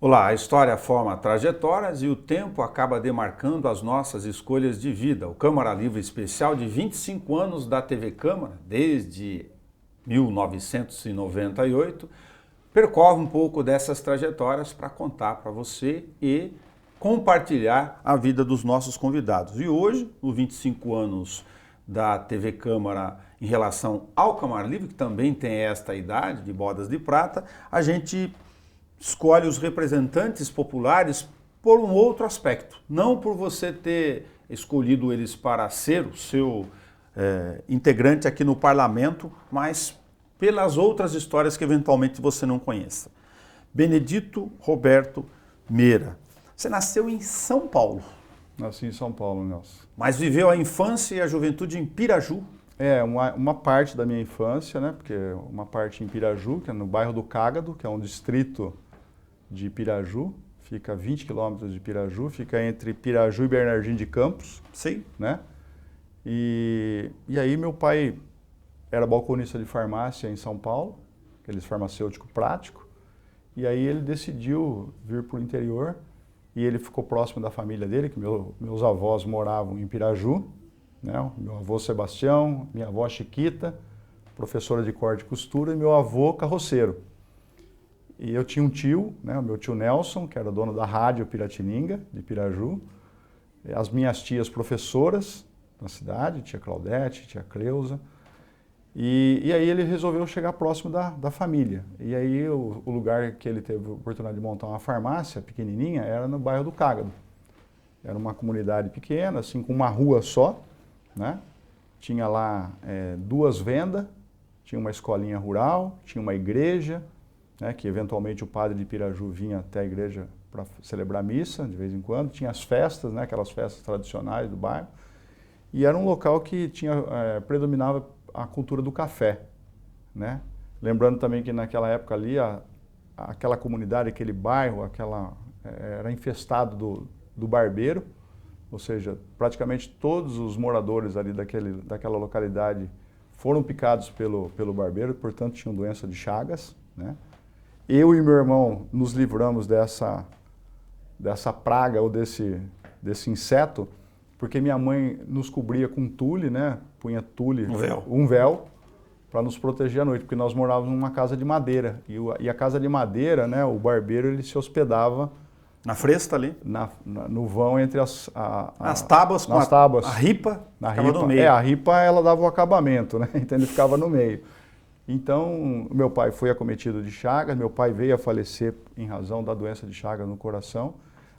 Olá, a história forma trajetórias e o tempo acaba demarcando as nossas escolhas de vida. O Câmara Livre Especial de 25 anos da TV Câmara, desde 1998, percorre um pouco dessas trajetórias para contar para você e compartilhar a vida dos nossos convidados. E hoje, os 25 anos da TV Câmara em relação ao Câmara Livre, que também tem esta idade de bodas de prata, a gente escolhe os representantes populares por um outro aspecto. Não por você ter escolhido eles para ser o seu integrante aqui no parlamento, mas pelas outras histórias que eventualmente você não conheça. Benedito Roberto Meira. Você nasceu em São Paulo. Nasci em São Paulo, Nelson. Mas viveu a infância e a juventude em Piraju. Uma parte da minha infância, né? Porque uma parte em Piraju, que é no bairro do Cágado, que é um distrito de Piraju, fica a 20 quilômetros de Piraju, fica entre Piraju e Bernardino de Campos. Sim. Né? E aí meu pai era balconista de farmácia em São Paulo, aqueles farmacêutico prático, e aí ele decidiu vir para o interior e ele ficou próximo da família dele, que meus avós moravam em Piraju, né? Meu avô Sebastião, minha avó Chiquita, professora de corte e costura, e meu avô carroceiro. E eu tinha um tio, né, o meu tio Nelson, que era dono da rádio Piratininga, de Piraju, as minhas tias professoras na cidade, tia Claudete, tia Cleusa, e aí ele resolveu chegar próximo da família. E aí o lugar que ele teve a oportunidade de montar uma farmácia pequenininha era no bairro do Cágado. Era uma comunidade pequena, assim, com uma rua só, né? Tinha lá 2 vendas, tinha uma escolinha rural, tinha uma igreja, né, que eventualmente o padre de Piraju vinha até a igreja para celebrar missa de vez em quando, tinha as festas, né, aquelas festas tradicionais do bairro, e era um local que predominava a cultura do café, né? Lembrando também que naquela época ali, aquela comunidade, aquele bairro, era infestado do barbeiro, ou seja, praticamente todos os moradores ali daquela localidade foram picados pelo barbeiro, portanto tinham doença de Chagas, né? Eu e meu irmão nos livramos dessa praga ou desse inseto, porque minha mãe nos cobria com tule, né? Punha tule, um véu, para nos proteger à noite, porque nós morávamos numa casa de madeira. E a casa de madeira, né? O barbeiro ele se hospedava Na fresta ali? No vão entre as tábuas, com a ripa, ficava no meio. A ripa ela dava o acabamento, né? Então ele ficava no meio. Então, meu pai foi acometido de Chagas, meu pai veio a falecer em razão da doença de Chagas no coração.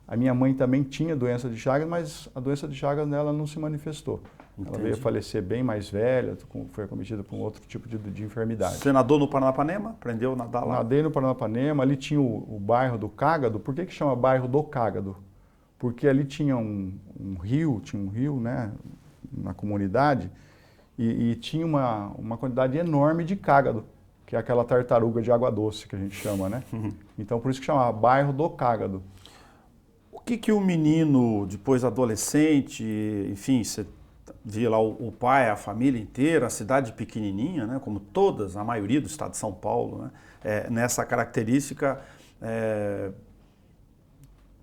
A minha mãe também tinha doença de Chagas, mas a doença de Chagas nela não se manifestou. Entendi. Ela veio a falecer bem mais velha, foi acometida por um outro tipo de enfermidade. Você nadou no Paranapanema? Aprendeu a nadar lá? Nadei no Paranapanema, ali tinha o bairro do Cágado. Por que chama bairro do Cágado? Porque ali tinha um rio, né, na comunidade, e tinha uma quantidade enorme de cágado, que é aquela tartaruga de água doce que a gente chama, né? Então por isso que chamava bairro do Cágado. O que o menino, depois adolescente, enfim, você via lá o pai, a família inteira, a cidade pequenininha, né, como todas, a maioria do estado de São Paulo, né, nessa característica,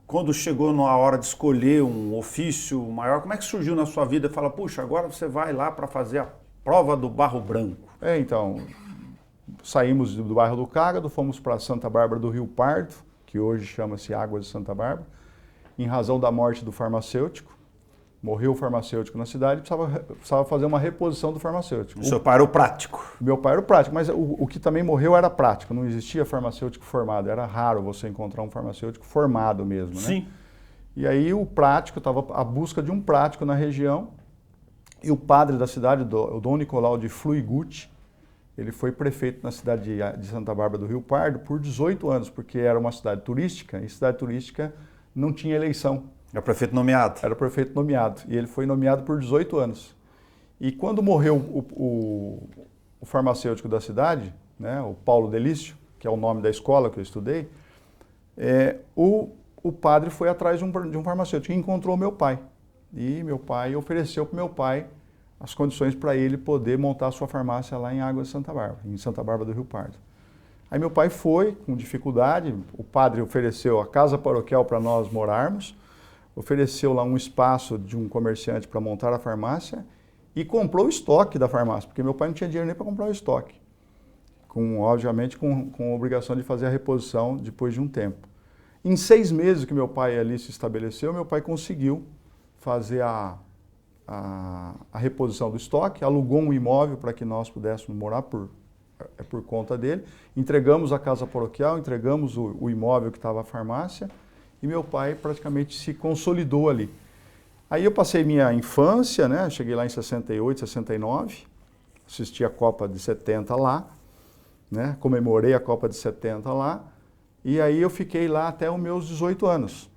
quando chegou na hora de escolher um ofício maior, como é que surgiu na sua vida? Fala, puxa, agora você vai lá para fazer a prova do Barro Branco. Então, saímos do bairro do Cágado, fomos para Santa Bárbara do Rio Pardo, que hoje chama-se Águas de Santa Bárbara, em razão da morte do farmacêutico. Morreu o farmacêutico na cidade, precisava fazer uma reposição do farmacêutico. O seu pai era o prático? Meu pai era o prático, mas o que também morreu era prático, não existia farmacêutico formado, era raro você encontrar um farmacêutico formado mesmo, né? Sim. E aí o prático, estava à busca de um prático na região, e o padre da cidade, o Dom Nicolau de Fluiguti, ele foi prefeito na cidade de Santa Bárbara do Rio Pardo por 18 anos, porque era uma cidade turística, e cidade turística não tinha eleição. Era prefeito nomeado? Era prefeito nomeado. E ele foi nomeado por 18 anos. E quando morreu o farmacêutico da cidade, né, o Paulo Delício, que é o nome da escola que eu estudei, o padre foi atrás de um farmacêutico e encontrou meu pai. E meu pai ofereceu para meu pai as condições para ele poder montar a sua farmácia lá em Águas de Santa Bárbara, em Santa Bárbara do Rio Pardo. Aí meu pai foi com dificuldade, o padre ofereceu a casa paroquial para nós morarmos, ofereceu lá um espaço de um comerciante para montar a farmácia e comprou o estoque da farmácia, porque meu pai não tinha dinheiro nem para comprar o estoque, obviamente com a obrigação de fazer a reposição depois de um tempo. Em 6 meses que meu pai ali se estabeleceu, meu pai conseguiu fazer a reposição do estoque, alugou um imóvel para que nós pudéssemos morar por conta dele, entregamos a casa paroquial, entregamos o imóvel que estava a farmácia e meu pai praticamente se consolidou ali. Aí eu passei minha infância, né? Cheguei lá em 68, 69, assisti a Copa de 70 lá, né? Comemorei a Copa de 70 lá, e aí eu fiquei lá até os meus 18 anos.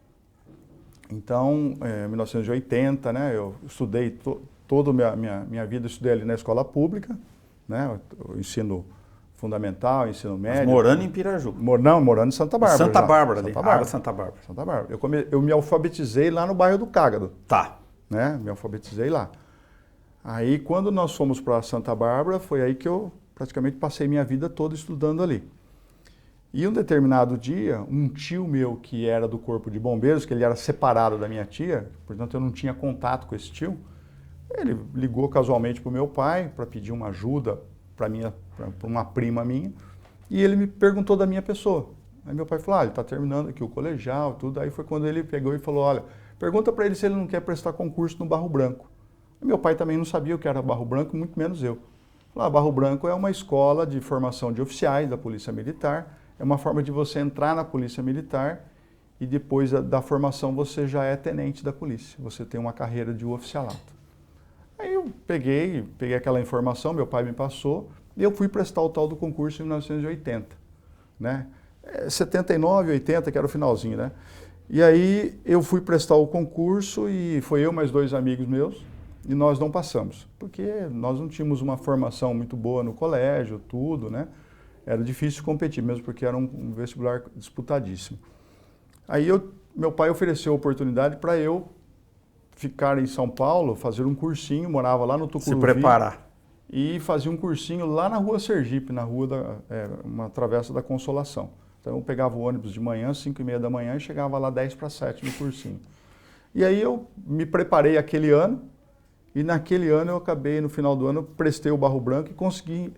Então, em 1980, né? Eu estudei toda a minha vida, estudei ali na escola pública, né? O ensino fundamental, ensino médio. Mas morando em Piraju? Não, morando em Santa Bárbara. Santa Bárbara, ali. Santa Bárbara. Santa Bárbara. Santa Bárbara. Eu me alfabetizei lá no bairro do Cágado. Tá. Né? Me alfabetizei lá. Aí, quando nós fomos para Santa Bárbara, foi aí que eu praticamente passei minha vida toda estudando ali. E um determinado dia, um tio meu que era do Corpo de Bombeiros, que ele era separado da minha tia, portanto eu não tinha contato com esse tio, ele ligou casualmente para o meu pai para pedir uma ajuda para uma prima minha, e ele me perguntou da minha pessoa. Aí meu pai falou, ele está terminando aqui o colegial, tudo. Aí foi quando ele pegou e falou, olha, pergunta para ele se ele não quer prestar concurso no Barro Branco. E meu pai também não sabia o que era Barro Branco, muito menos eu. Falei, Barro Branco é uma escola de formação de oficiais da Polícia Militar, é uma forma de você entrar na Polícia Militar e depois da formação você já é tenente da polícia, você tem uma carreira de oficialato. Aí eu peguei aquela informação, meu pai me passou, e eu fui prestar o tal do concurso em 1980, né? 79, 80, que era o finalzinho, né? E aí eu fui prestar o concurso e foi eu mais 2 amigos meus, e nós não passamos, porque nós não tínhamos uma formação muito boa no colégio, tudo, né? Era difícil competir, mesmo porque era um vestibular disputadíssimo. Aí meu pai ofereceu a oportunidade para eu ficar em São Paulo, fazer um cursinho, morava lá no Tucuruvi. Se preparar. E fazia um cursinho lá na Rua Sergipe, na rua uma travessa da Consolação. Então eu pegava o ônibus de manhã, 5h30 da manhã, e chegava lá 6:50 no cursinho. E aí eu me preparei aquele ano, e naquele ano eu acabei, no final do ano, prestei o Barro Branco e consegui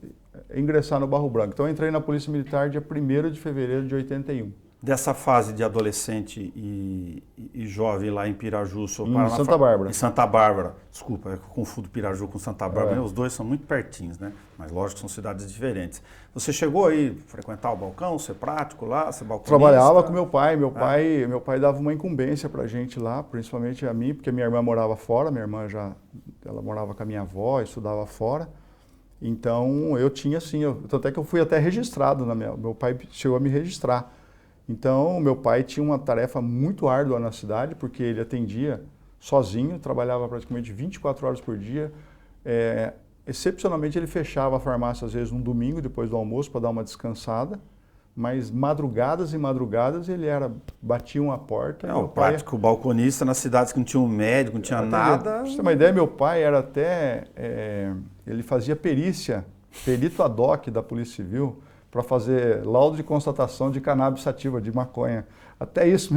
ingressar no Barro Branco. Então eu entrei na Polícia Militar dia 1º de fevereiro de 81. Dessa fase de adolescente e jovem lá em Piraju, em Santa Bárbara. Em Santa Bárbara. Desculpa, eu confundo Piraju com Santa Bárbara. Os dois são muito pertinhos, né? Mas lógico, são cidades diferentes. Você chegou aí a frequentar o balcão, ser prático lá, ser balconista? Trabalhava com meu pai. Meu pai dava uma incumbência pra gente lá, principalmente a mim, porque minha irmã morava fora. Minha irmã ela morava com a minha avó, estudava fora. Então eu tinha assim, tanto é que eu fui até registrado, meu pai chegou a me registrar. Então, meu pai tinha uma tarefa muito árdua na cidade, porque ele atendia sozinho, trabalhava praticamente 24 horas por dia. Excepcionalmente, ele fechava a farmácia, às vezes, num domingo, depois do almoço, para dar uma descansada. Mas madrugadas e madrugadas, batia uma porta. O prático balconista nas cidades que não tinha um médico, não tinha nada. Pra você ter uma ideia, meu pai era ele fazia perito ad hoc da Polícia Civil, para fazer laudo de constatação de cannabis sativa, de maconha. Até isso,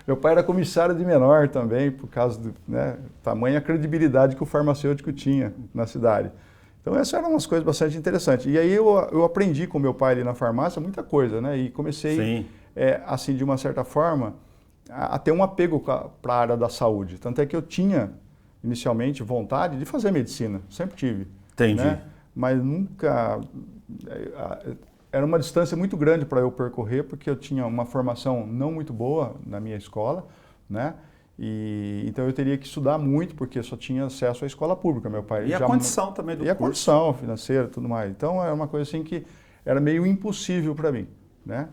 meu pai era comissário de menor também, por causa do tamanha credibilidade que o farmacêutico tinha na cidade. Então essas eram umas coisas bastante interessantes. E aí eu aprendi com meu pai ali na farmácia muita coisa, né? E comecei, assim, de uma certa forma, a ter um apego para a área da saúde. Tanto é que eu tinha, inicialmente, vontade de fazer medicina, sempre tive. Entendi. Né? Mas nunca... Era uma distância muito grande para eu percorrer, porque eu tinha uma formação não muito boa na minha escola, né? Então eu teria que estudar muito, porque só tinha acesso à escola pública. Meu pai a condição também do curso. E a condição financeira e tudo mais. Então era uma coisa assim que era meio impossível para mim, né?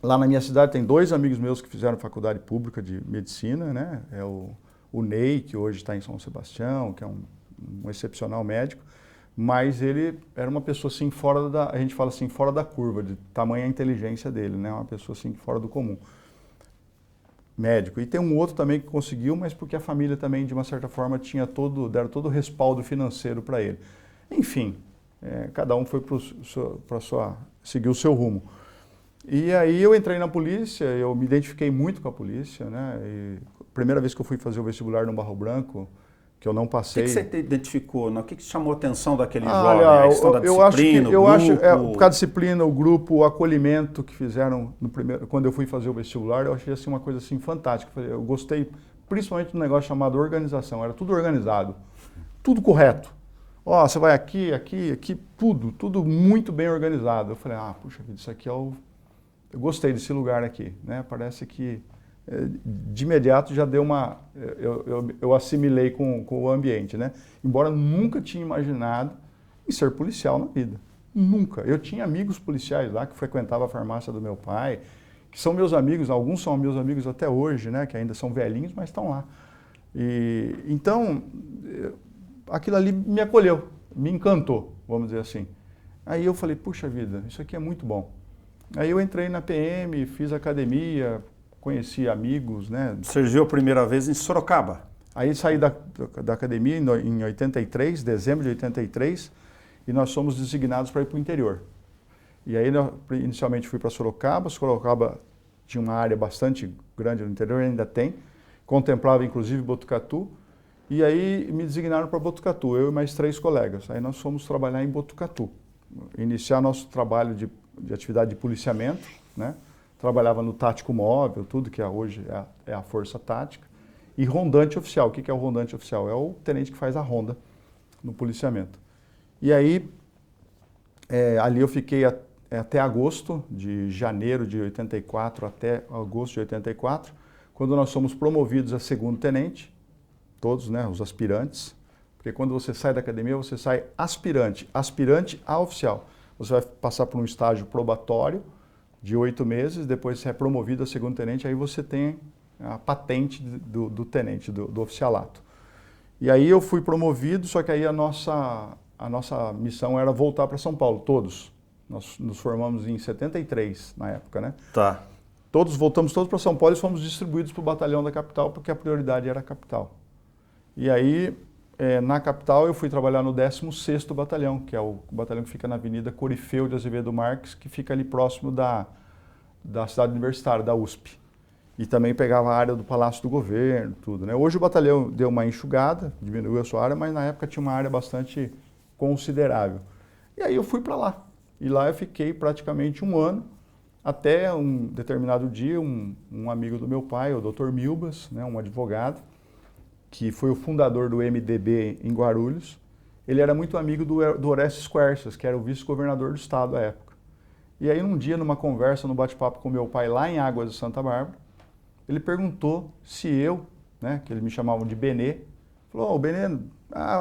Lá na minha cidade tem 2 amigos meus que fizeram faculdade pública de medicina, né? É o Ney, que hoje está em São Sebastião, que é um excepcional médico. Mas ele era uma pessoa assim a gente fala assim, fora da curva, de tamanha inteligência dele, né? Uma pessoa assim fora do comum. Médico. E tem um outro também que conseguiu, mas porque a família também, de uma certa forma, deram todo o respaldo financeiro para ele. Enfim, cada um foi para seguir o seu rumo. E aí eu entrei na polícia, eu me identifiquei muito com a polícia, né? E a primeira vez que eu fui fazer o vestibular no Barro Branco, que eu não passei. O que você te identificou? O que chamou a atenção daquele jovem? Olha, A questão da disciplina, o grupo? Por causa da disciplina, o grupo, o acolhimento que fizeram quando eu fui fazer o vestibular, eu achei assim, uma coisa assim, fantástica. Eu gostei principalmente do negócio chamado organização, era tudo organizado, tudo correto. Ó, você vai aqui, tudo muito bem organizado. Eu falei, puxa vida, isso aqui é o... Eu gostei desse lugar aqui, né? Parece que de imediato já deu uma... Eu assimilei com o ambiente, né? Embora nunca tinha imaginado em ser policial na vida. Nunca. Eu tinha amigos policiais lá que frequentavam a farmácia do meu pai, que são meus amigos, alguns são meus amigos até hoje, né? Que ainda são velhinhos, mas estão lá. Então, aquilo ali me acolheu, me encantou, vamos dizer assim. Aí eu falei, puxa vida, isso aqui é muito bom. Aí eu entrei na PM, fiz academia, conheci amigos, né? Surgiu a primeira vez em Sorocaba. Aí saí da academia em 83, dezembro de 83, e nós fomos designados para ir para o interior. E aí inicialmente fui para Sorocaba. Sorocaba tinha uma área bastante grande no interior, ainda tem, contemplava inclusive Botucatu, e aí me designaram para Botucatu, eu e mais 3 colegas. Aí nós fomos trabalhar em Botucatu, iniciar nosso trabalho de atividade de policiamento, né? Trabalhava no tático móvel, tudo que hoje é a força tática, e rondante oficial. O que é o rondante oficial? É o tenente que faz a ronda no policiamento. E aí, ali eu fiquei até agosto, de janeiro de 84 até agosto de 84, quando nós fomos promovidos a segundo tenente, todos, né, os aspirantes, porque quando você sai da academia, você sai aspirante a oficial. Você vai passar por um estágio probatório de 8 meses, depois você é promovido a segundo tenente, aí você tem a patente do tenente, do oficialato. E aí eu fui promovido, só que aí a nossa missão era voltar para São Paulo, todos. Nós nos formamos em 73, na época, né? Tá. Voltamos todos para São Paulo e fomos distribuídos para o batalhão da capital, porque a prioridade era a capital. E aí, na capital, eu fui trabalhar no 16º Batalhão, que é o batalhão que fica na Avenida Corifeu de Azevedo Marques, que fica ali próximo da cidade universitária, da USP. E também pegava a área do Palácio do Governo, tudo, né? Hoje o batalhão deu uma enxugada, diminuiu a sua área, mas na época tinha uma área bastante considerável. E aí eu fui para lá. E lá eu fiquei praticamente 1 ano, até um determinado dia, um amigo do meu pai, o Dr. Milbas, né, um advogado, que foi o fundador do MDB em Guarulhos, ele era muito amigo do Orestes Quercias, que era o vice-governador do estado à época. E aí, num dia, numa conversa, no bate-papo com meu pai lá em Águas de Santa Bárbara, ele perguntou se eu, né, que eles me chamavam de Benê, falou, Benê,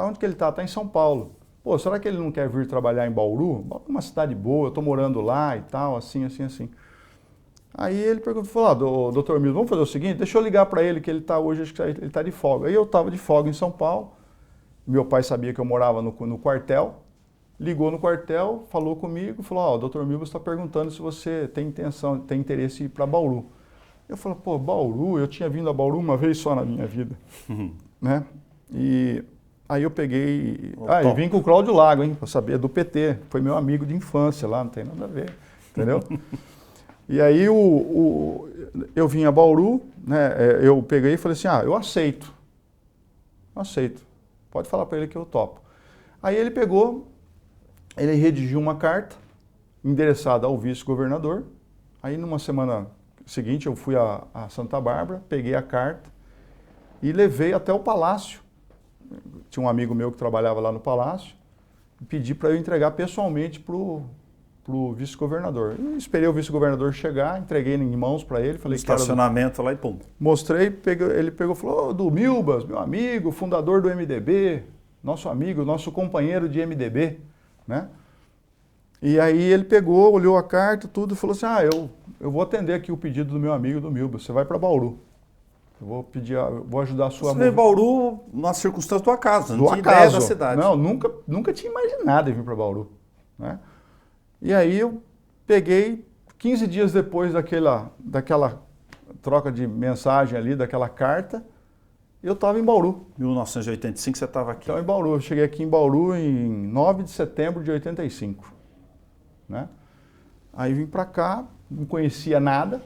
onde que ele está? Está em São Paulo. Pô, será que ele não quer vir trabalhar em Bauru? Bauru é uma cidade boa, eu estou morando lá e tal, assim. Aí ele falou, doutor Milton, vamos fazer o seguinte, deixa eu ligar para ele, que ele está hoje, acho que ele está de folga. Aí eu estava de folga em São Paulo, meu pai sabia que eu morava no quartel, ligou no quartel, falou comigo, falou, o doutor Milton está perguntando se você tem interesse em ir para Bauru. Eu falei, pô, Bauru, eu tinha vindo a Bauru uma vez só na minha vida, né? E aí eu peguei, e vim com o Cláudio Lago, hein, para saber, do PT, foi meu amigo de infância lá, não tem nada a ver, entendeu? E aí eu vim a Bauru, né, eu peguei e falei assim, eu aceito, pode falar para ele que eu topo. Aí ele pegou, ele redigiu uma carta endereçada ao vice-governador, aí numa semana seguinte eu fui a Santa Bárbara, peguei a carta e levei até o palácio. Tinha um amigo meu que trabalhava lá no palácio, e pedi para eu entregar pessoalmente para o vice-governador. Eu esperei o vice-governador chegar, entreguei em mãos para ele. Falei estacionamento lá e pum. Mostrei, ele pegou e falou, do Milbas, meu amigo, fundador do MDB, nosso amigo, nosso companheiro de MDB, né? E aí ele pegou, olhou a carta, tudo, e falou assim, eu vou atender aqui o pedido do meu amigo do Milbas, você vai para Bauru. Eu vou ajudar a sua... Você veio Bauru numa circunstância do acaso, não tinha ideia da cidade. Não, nunca tinha imaginado em vir para Bauru, né? E aí eu peguei, 15 dias depois daquela troca de mensagem ali, daquela carta, eu estava em Bauru. 1985 você estava aqui. Então, em Bauru. Eu cheguei aqui em Bauru em 9 de setembro de 85. Né? Aí vim para cá, não conhecia nada.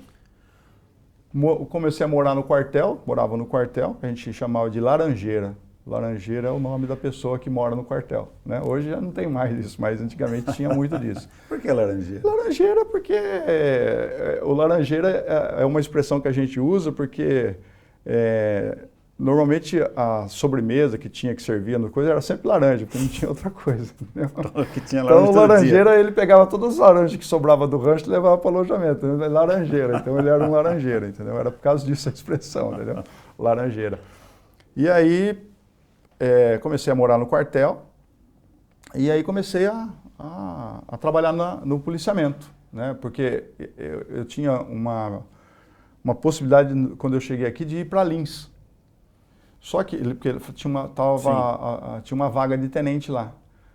Comecei a morar no quartel, morava no quartel, que a gente chamava de Laranjeira. Laranjeira é o nome da pessoa que mora no quartel. Né? Hoje já não tem mais isso, mas antigamente tinha muito disso. Por que Laranjeira? Laranjeira porque o Laranjeira é uma expressão que a gente usa porque normalmente a sobremesa que tinha que servir no coisa era sempre laranja, porque não tinha outra coisa. Que tinha laranja então o Laranjeira ele pegava todas as laranjas que sobrava do rancho e levava para o alojamento. Laranjeira, então ele era um laranjeira, entendeu? Era por causa disso a expressão, entendeu? Laranjeira. E aí comecei a morar no quartel e aí comecei a trabalhar no policiamento, né? Porque eu tinha uma possibilidade, quando eu cheguei aqui, de ir para Lins. Só que porque tinha uma vaga de tenente lá.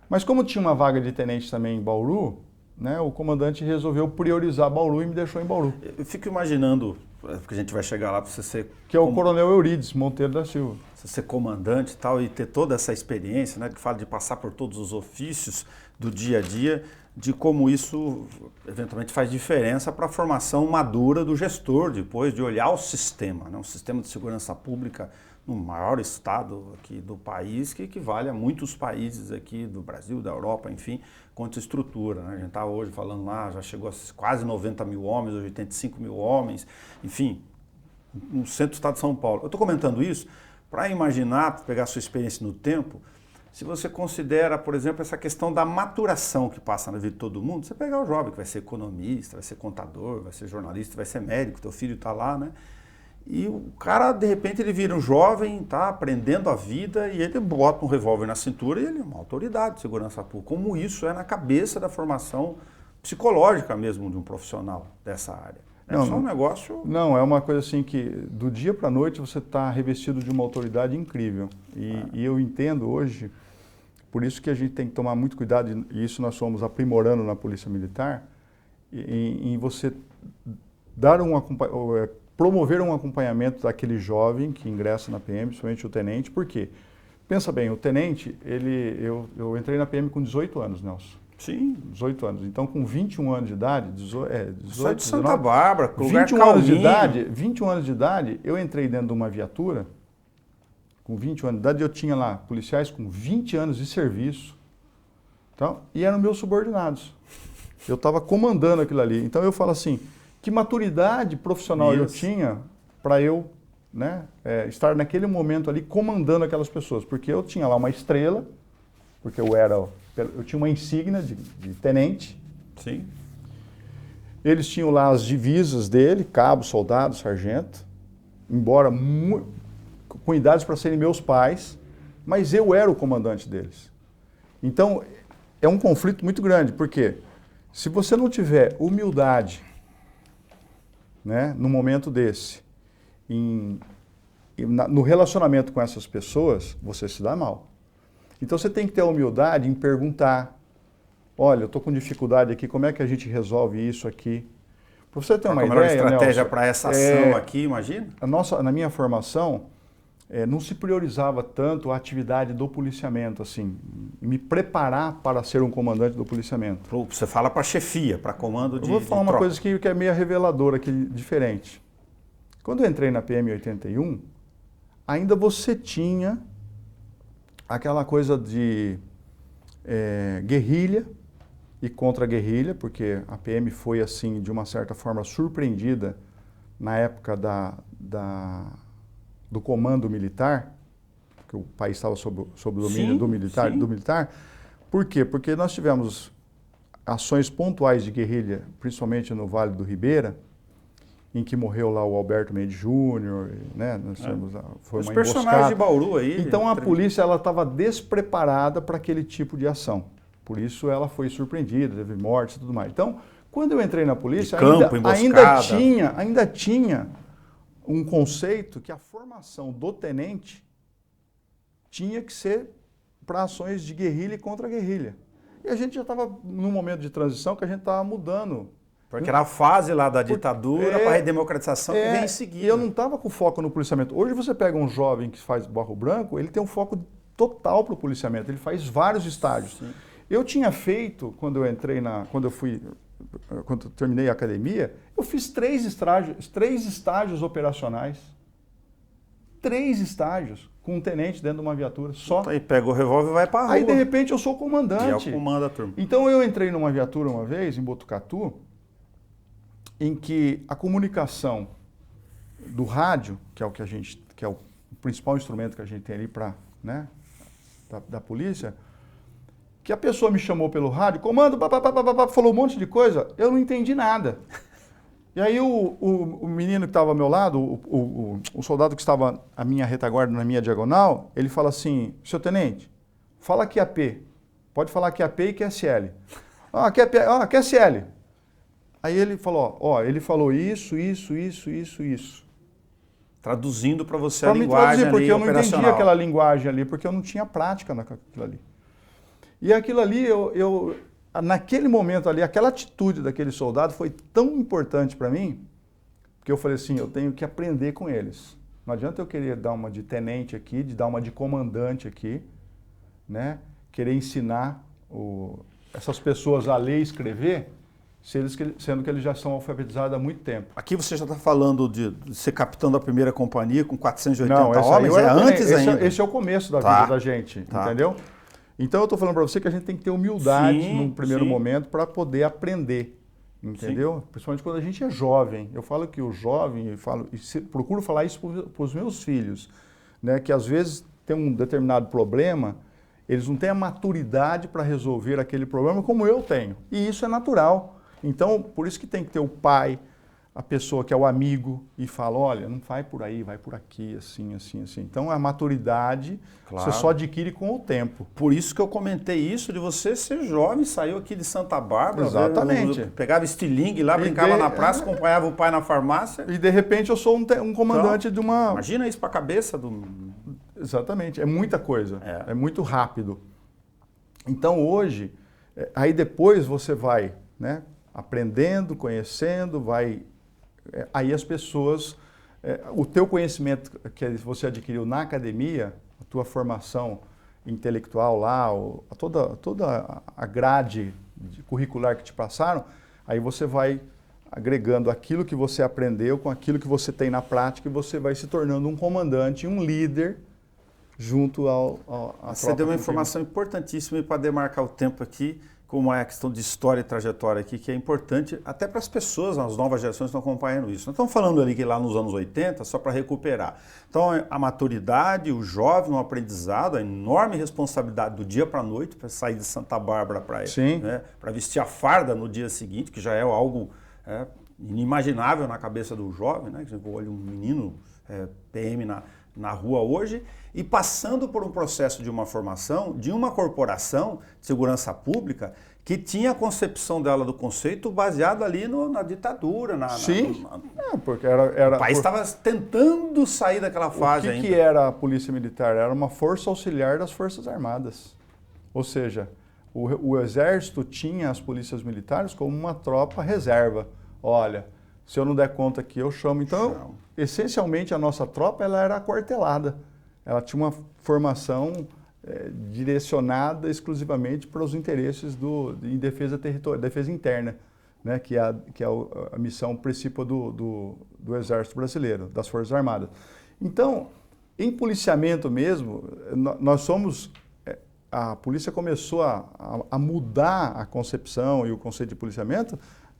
Mas como tinha uma vaga de tenente também em Bauru, né, o comandante resolveu priorizar Bauru e me deixou em Bauru. Eu fico imaginando, porque a gente vai chegar lá para você ser... Que é o coronel Eurides Monteiro da Silva. Você ser comandante e tal, e ter toda essa experiência, né, que fala de passar por todos os ofícios do dia a dia, de como isso eventualmente faz diferença para a formação madura do gestor, depois de olhar o sistema, né, um sistema de segurança pública no maior estado aqui do país, que equivale a muitos países aqui do Brasil, da Europa, enfim, quanto estrutura. Né? A gente está hoje falando lá, já chegou a quase 90 mil homens, hoje 85 mil homens, enfim, no centro do estado de São Paulo. Eu estou comentando isso para imaginar, pegar a sua experiência no tempo, se você considera, por exemplo, essa questão da maturação que passa na vida de todo mundo, você pegar o jovem que vai ser economista, vai ser contador, vai ser jornalista, vai ser médico, teu filho está lá, né? E o cara, de repente, ele vira um jovem, tá aprendendo a vida e ele bota um revólver na cintura e ele é uma autoridade de segurança pública. Como isso é na cabeça da formação psicológica mesmo de um profissional dessa área. É só um negócio... Não, é uma coisa assim que do dia para a noite você está revestido de uma autoridade incrível. E eu entendo hoje, por isso que a gente tem que tomar muito cuidado, e isso nós fomos aprimorando na Polícia Militar, em você dar promover um acompanhamento daquele jovem que ingressa na PM, principalmente o tenente. Por quê? Pensa bem, o tenente, eu entrei na PM com 18 anos, Nelson. Sim. 18 anos. Então, com 21 anos de idade, 18, sai de Santa Bárbara, 21 anos de idade, 21 anos de idade, eu entrei dentro de uma viatura, com 21 anos de idade, eu tinha lá policiais com 20 anos de serviço, então, e eram meus subordinados. Eu estava comandando aquilo ali. Então, eu falo assim, que maturidade profissional eu tinha para eu, né, estar naquele momento ali comandando aquelas pessoas. Porque eu tinha lá uma estrela, porque eu tinha uma insígnia de tenente. Sim. Eles tinham lá as divisas dele, cabo, soldado, sargento, embora com idades para serem meus pais, mas eu era o comandante deles. Então, é um conflito muito grande, porque se você não tiver humildade, né, no momento desse, no relacionamento com essas pessoas, você se dá mal. Então você tem que ter a humildade em perguntar, olha, eu estou com dificuldade aqui, como é que a gente resolve isso aqui? Para você ter uma ideia, Nelson, estratégia para essa ação aqui, imagina? Na minha formação, não se priorizava tanto a atividade do policiamento, assim, me preparar para ser um comandante do policiamento. Você fala para chefia, para comando de Eu vou falar uma tropa. coisa que é meio reveladora, aqui, diferente. Quando eu entrei na PM 81, ainda você tinha aquela coisa de guerrilha e contra-guerrilha, porque a PM foi, assim, de uma certa forma, surpreendida na época do comando militar, que o país estava sob o domínio do militar. Por quê? Porque nós tivemos ações pontuais de guerrilha, principalmente no Vale do Ribeira, em que morreu lá o Alberto Mendes Júnior, né? Foi uma personagens de Bauru aí. Então a polícia estava despreparada para aquele tipo de ação. Por isso ela foi surpreendida, teve mortes e tudo mais. Então, quando eu entrei na polícia, ainda tinha um conceito que a formação do tenente tinha que ser para ações de guerrilha e contra-guerrilha. E a gente já estava num momento de transição que a gente estava mudando Porque era a fase lá da ditadura para a redemocratização que vem em seguida. E eu não estava com foco no policiamento. Hoje você pega um jovem que faz Barro Branco, ele tem um foco total para o policiamento, ele faz vários estágios. Sim. Eu tinha feito, quando eu terminei a academia, eu fiz 3 estágios operacionais. 3 estágios com um tenente dentro de uma viatura só. Aí pega o revólver e vai para a rua. Aí de repente eu sou comandante. E é o comando da turma. Então eu entrei numa viatura uma vez, em Botucatu, em que a comunicação do rádio, que é o principal instrumento que a gente tem ali para, né, da polícia, que a pessoa me chamou pelo rádio, comando, falou um monte de coisa, eu não entendi nada. E aí o menino que estava ao meu lado, o soldado que estava à minha retaguarda, na minha diagonal, ele fala assim, seu tenente, fala QAP, pode falar QAP e QSL. QSL. Aí ele falou, ele falou isso. Traduzindo para você pra a linguagem ali, porque eu não operacional. entendia aquela linguagem ali, porque eu não tinha prática naquilo ali. E aquilo ali, naquele momento ali, aquela atitude daquele soldado foi tão importante para mim, que eu falei assim, eu tenho que aprender com eles. Não adianta eu querer dar uma de tenente aqui, de dar uma de comandante aqui, né? Querer ensinar essas pessoas a ler e escrever, sendo que eles já são alfabetizados há muito tempo. Aqui você já está falando de ser capitão da primeira companhia com 480 Não, homens, antes ainda. Esse é o começo da vida da gente, entendeu? Então eu estou falando para você que a gente tem que ter humildade num primeiro momento para poder aprender, entendeu? Sim. Principalmente quando a gente é jovem. Eu falo que o jovem, procuro falar isso para os meus filhos, né? Que às vezes tem um determinado problema, eles não têm a maturidade para resolver aquele problema como eu tenho. E isso é natural. Então, por isso que tem que ter o pai, a pessoa que é o amigo e fala, olha, não vai por aí, vai por aqui, assim. Então, a maturidade você só adquire com o tempo. Por isso que eu comentei isso de você ser jovem, saiu aqui de Santa Bárbara. Exatamente. Pegava estilingue lá, brincava na praça, acompanhava o pai na farmácia. E de repente eu sou um comandante de uma... Imagina isso para a cabeça do... Exatamente, é muita coisa, é muito rápido. Então hoje, aí depois você vai, né, aprendendo, conhecendo, aí as pessoas, o teu conhecimento que você adquiriu na academia, a tua formação intelectual lá, toda a grade curricular que te passaram, aí você vai agregando aquilo que você aprendeu com aquilo que você tem na prática e você vai se tornando um comandante, um líder junto à Você deu uma informação importantíssima para demarcar o tempo aqui, como é a questão de história e trajetória aqui, que é importante até para as pessoas, as novas gerações estão acompanhando isso. Nós estamos falando ali que lá nos anos 80, só para recuperar. Então, a maturidade, o jovem, o aprendizado, a enorme responsabilidade do dia para a noite, para sair de Santa Bárbara para vestir a farda no dia seguinte, que já é algo inimaginável na cabeça do jovem, né? Olha um menino PM na rua hoje, e passando por um processo de uma formação de uma corporação de segurança pública que tinha a concepção dela do conceito baseado ali na ditadura. Porque o país estava tentando sair daquela fase ainda. O que era a Polícia Militar? Era uma força auxiliar das Forças Armadas. Ou seja, o Exército tinha as polícias militares como uma tropa reserva. Olha, se eu não der conta aqui, eu chamo. Então, essencialmente, a nossa tropa ela era aquartelada. Ela tinha uma formação direcionada exclusivamente para os interesses em defesa territorial, defesa interna, né, que é a missão principal do Exército Brasileiro, das Forças Armadas. Então, em policiamento mesmo, nós somos... A polícia começou a mudar a concepção e o conceito de policiamento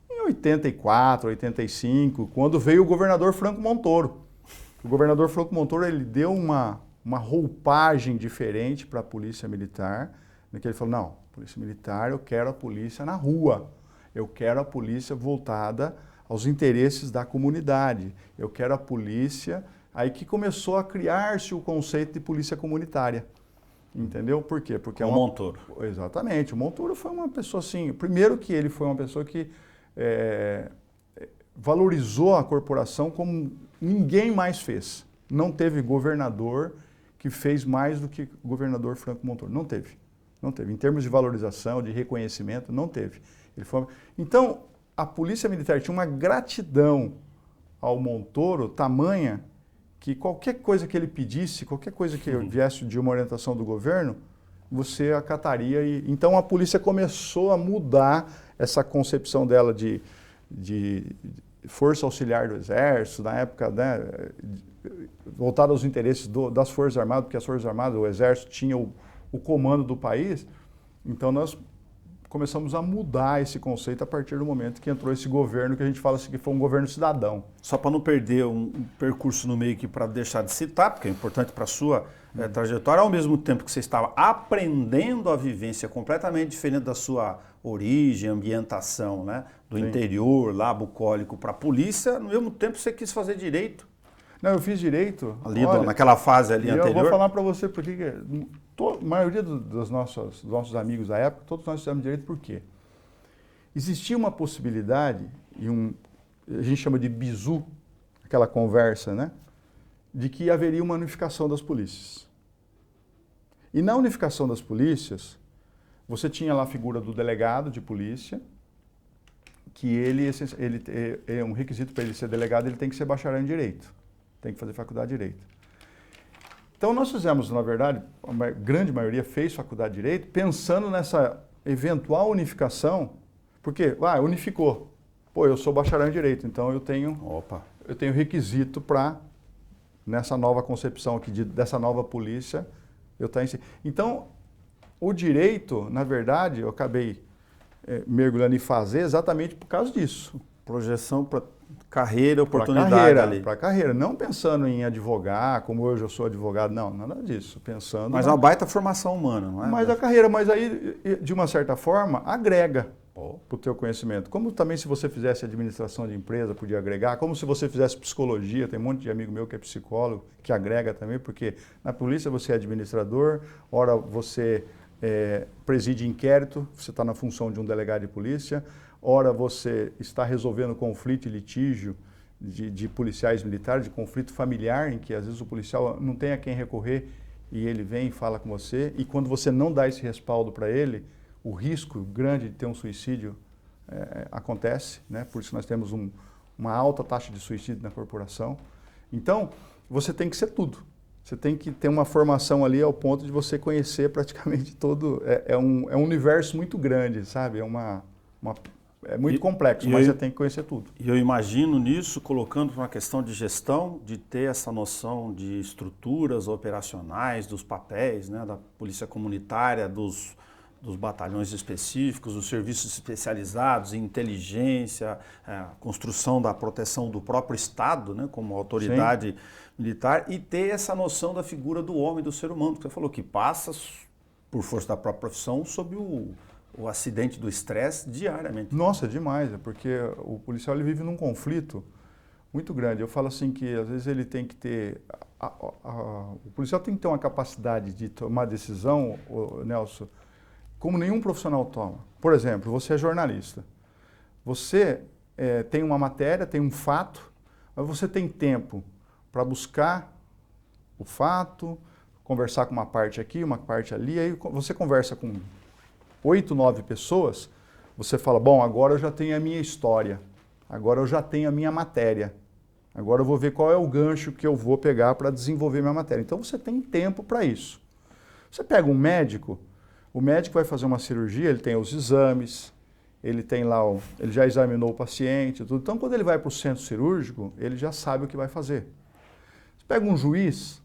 em 84, 85, quando veio o governador Franco Montoro. O governador Franco Montoro ele deu uma roupagem diferente para a polícia militar, que ele falou, não, polícia militar, eu quero a polícia na rua, eu quero a polícia voltada aos interesses da comunidade, eu quero a polícia... Aí que começou a criar-se o conceito de polícia comunitária. Entendeu? Por quê? Porque o Montoro. Exatamente. O Montoro foi uma pessoa assim... Primeiro que ele foi uma pessoa que valorizou a corporação como ninguém mais fez. Não teve governador que fez mais do que o governador Franco Montoro. Não teve. Não teve. Em termos de valorização, de reconhecimento, não teve. Então, a Polícia Militar tinha uma gratidão ao Montoro tamanha que qualquer coisa que ele pedisse, qualquer coisa que viesse de uma orientação do governo, você acataria. Então a polícia começou a mudar essa concepção dela de força auxiliar do Exército, na época, né, voltada aos interesses das Forças Armadas, porque as Forças Armadas, o Exército, tinha o comando do país. Então nós começamos a mudar esse conceito a partir do momento que entrou esse governo, que a gente fala assim, que foi um governo cidadão. Só para não perder um percurso no meio aqui, para deixar de citar, porque é importante para a sua trajetória, ao mesmo tempo que você estava aprendendo a vivência completamente diferente da sua origem, ambientação, né? Do interior, lá, bucólico, para a polícia, no mesmo tempo você quis fazer direito. Não, eu fiz direito. Ali, naquela fase ali anterior. Eu vou falar para você porque a maioria dos nossos amigos da época, todos nós fizemos direito por quê? Existia uma possibilidade, a gente chama de bizu, aquela conversa, né? De que haveria uma unificação das polícias. E na unificação das polícias, você tinha lá a figura do delegado de polícia, que ele é um requisito para ele ser delegado, ele tem que ser bacharel em direito, tem que fazer faculdade de direito. Então nós fizemos, na verdade, a grande maioria fez faculdade de direito, pensando nessa eventual unificação, porque, unificou. Pô, eu sou bacharel em direito, então eu tenho requisito para, nessa nova concepção aqui, dessa nova polícia, eu estar em si. Então, o direito, na verdade, eu acabei mergulhando em fazer exatamente por causa disso. Projeção para carreira, oportunidade ali. Para carreira, não pensando em advogar, como hoje eu sou advogado, não, nada disso. Pensando. Mas é uma baita formação humana, não é? Mas a carreira, mas aí, de uma certa forma, agrega para o teu conhecimento. Como também se você fizesse administração de empresa, podia agregar. Como se você fizesse psicologia, tem um monte de amigo meu que é psicólogo, que agrega também, porque na polícia você é administrador, ora você preside inquérito, você está na função de um delegado de polícia, ora você está resolvendo conflito e litígio de policiais militares, de conflito familiar, em que às vezes o policial não tem a quem recorrer e ele vem e fala com você, e quando você não dá esse respaldo para ele, o risco grande de ter um suicídio acontece, né? Por isso nós temos uma alta taxa de suicídio na corporação. Então, você tem que ser tudo. Você tem que ter uma formação ali ao ponto de você conhecer praticamente todo... É um universo muito grande, sabe? É muito complexo, mas você tem que conhecer tudo. E eu imagino nisso, colocando para uma questão de gestão, de ter essa noção de estruturas operacionais, dos papéis, né, da polícia comunitária, dos batalhões específicos, dos serviços especializados em inteligência, construção da proteção do próprio Estado, né, como autoridade militar, e ter essa noção da figura do homem, do ser humano, que você falou que passa, por força da própria profissão, sob o acidente do estresse diariamente. Nossa, demais, porque o policial ele vive num conflito muito grande. Eu falo assim que às vezes ele tem que ter... o policial tem que ter uma capacidade de tomar decisão, Nelson, como nenhum profissional toma. Por exemplo, você é jornalista. Você tem uma matéria, tem um fato, mas você tem tempo para buscar o fato, conversar com uma parte aqui, uma parte ali, aí você conversa com 8, 9 pessoas, você fala, bom, agora eu já tenho a minha história, agora eu já tenho a minha matéria, agora eu vou ver qual é o gancho que eu vou pegar para desenvolver minha matéria. Então você tem tempo para isso. Você pega um médico, o médico vai fazer uma cirurgia, ele tem os exames, ele tem lá, ele já examinou o paciente, tudo. Então quando ele vai para o centro cirúrgico, ele já sabe o que vai fazer. Você pega um juiz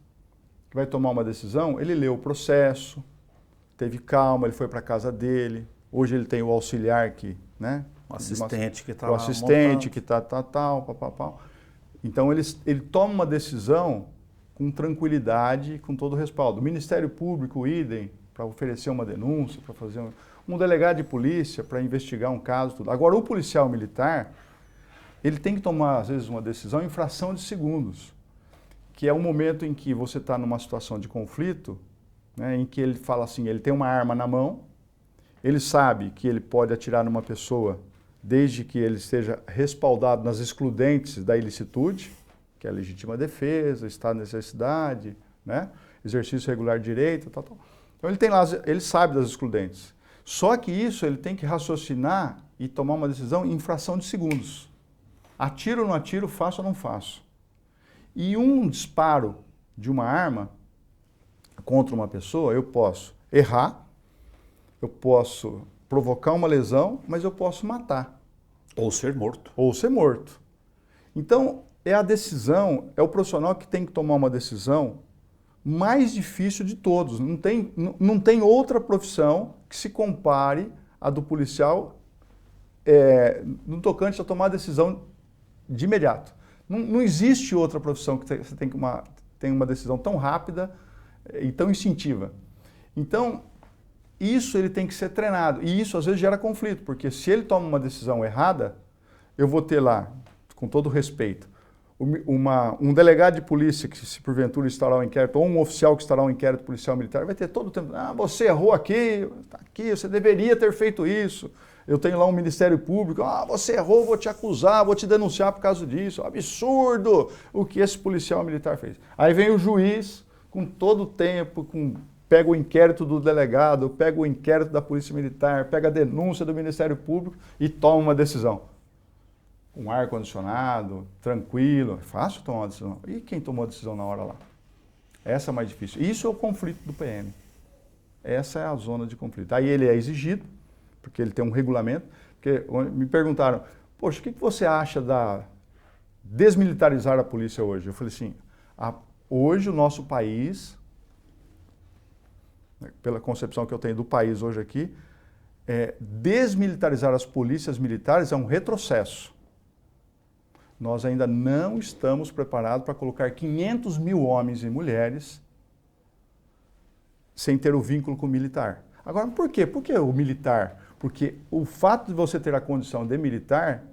que vai tomar uma decisão, ele leu o processo, teve calma, ele foi para a casa dele. Hoje ele tem o auxiliar que, né? O assistente que está lá. O assistente que está tal. Então ele toma uma decisão com tranquilidade, com todo o respaldo. O Ministério Público, idem, para oferecer uma denúncia, para fazer um delegado de polícia, para investigar um caso, tudo. Agora o policial militar, ele tem que tomar às vezes uma decisão em fração de segundos, que é um momento em que você está numa situação de conflito, né, em que ele fala assim, ele tem uma arma na mão, ele sabe que ele pode atirar numa pessoa desde que ele esteja respaldado nas excludentes da ilicitude, que é a legítima defesa, estado de necessidade, né, exercício regular de direito, tal. Então ele tem lá, ele sabe das excludentes. Só que isso ele tem que raciocinar e tomar uma decisão em fração de segundos. Atiro ou não atiro, faço ou não faço. E um disparo de uma arma contra uma pessoa, eu posso errar, eu posso provocar uma lesão, mas eu posso matar. Ou ser morto. Ou ser morto. Então, é a decisão, é o profissional que tem que tomar uma decisão mais difícil de todos. Não tem outra profissão que se compare à do policial no tocante a tomar a decisão de imediato. Não existe outra profissão que você tem uma decisão tão rápida e tão instintiva. Então, isso ele tem que ser treinado. E isso às vezes gera conflito, porque se ele toma uma decisão errada, eu vou ter lá, com todo respeito, um delegado de polícia que se porventura instaurar um inquérito, ou um oficial que instaurar um inquérito policial militar, vai ter todo o tempo, você errou aqui, tá aqui, você deveria ter feito isso. Eu tenho lá um Ministério Público, você errou, vou te acusar, vou te denunciar por causa disso. Absurdo o que esse policial militar fez. Aí vem o juiz, com todo o tempo, pega o inquérito do delegado, pega o inquérito da Polícia Militar, pega a denúncia do Ministério Público e toma uma decisão. Com ar-condicionado, tranquilo, é fácil tomar uma decisão. E quem tomou a decisão na hora lá? Essa é mais difícil. Isso é o conflito do PM. Essa é a zona de conflito. Aí ele é exigido, porque ele tem um regulamento. Porque me perguntaram, poxa, o que você acha da desmilitarizar a polícia hoje? Eu falei assim, hoje o nosso país, pela concepção que eu tenho do país hoje aqui, desmilitarizar as polícias militares é um retrocesso. Nós ainda não estamos preparados para colocar 500 mil homens e mulheres sem ter o vínculo com o militar. Agora, por quê? Por que o militar? Porque o fato de você ter a condição de militar,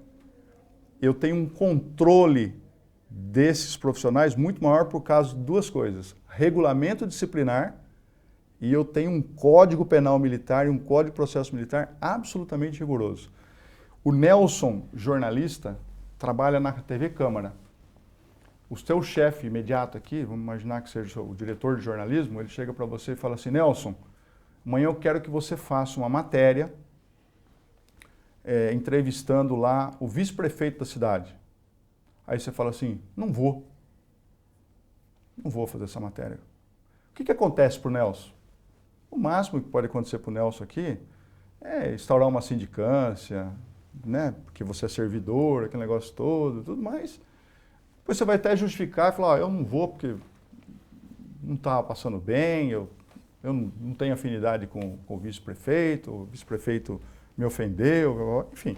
eu tenho um controle desses profissionais muito maior por causa de duas coisas. Regulamento disciplinar, e eu tenho um código penal militar e um código de processo militar absolutamente rigoroso. O Nelson, jornalista, trabalha na TV Câmara. O seu chefe imediato aqui, vamos imaginar que seja o diretor de jornalismo, ele chega para você e fala assim, Nelson, amanhã eu quero que você faça uma matéria entrevistando lá o vice-prefeito da cidade. Aí você fala assim, não vou fazer essa matéria. O que acontece para o Nelson? O máximo que pode acontecer para o Nelson aqui é instaurar uma sindicância, né? Porque você é servidor, aquele negócio todo, tudo mais. Depois você vai até justificar e falar, eu não vou porque não estava passando bem, eu não tenho afinidade com o vice-prefeito me ofendeu, enfim,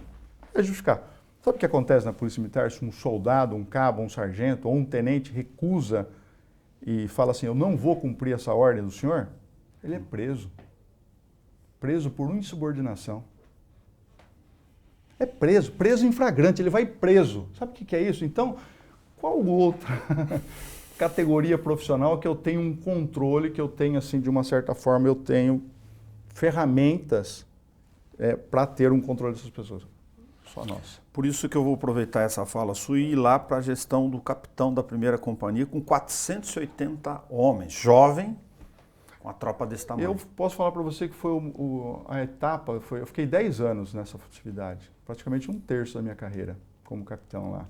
é justificar. Sabe o que acontece na Polícia Militar se um soldado, um cabo, um sargento ou um tenente recusa e fala assim, eu não vou cumprir essa ordem do senhor? Ele é preso. Preso por insubordinação. É preso em flagrante, ele vai preso. Sabe o que é isso? Então, qual outra categoria profissional que eu tenho um controle, que eu tenho, assim, de uma certa forma, eu tenho ferramentas para ter um controle dessas pessoas? Só nossa. Por isso que eu vou aproveitar essa fala sua e ir lá para a gestão do capitão da primeira companhia com 480 homens, jovem, com a tropa desse tamanho. Eu posso falar para você que foi a etapa, eu fiquei 10 anos nessa atividade, praticamente 1/3 da minha carreira como capitão lá.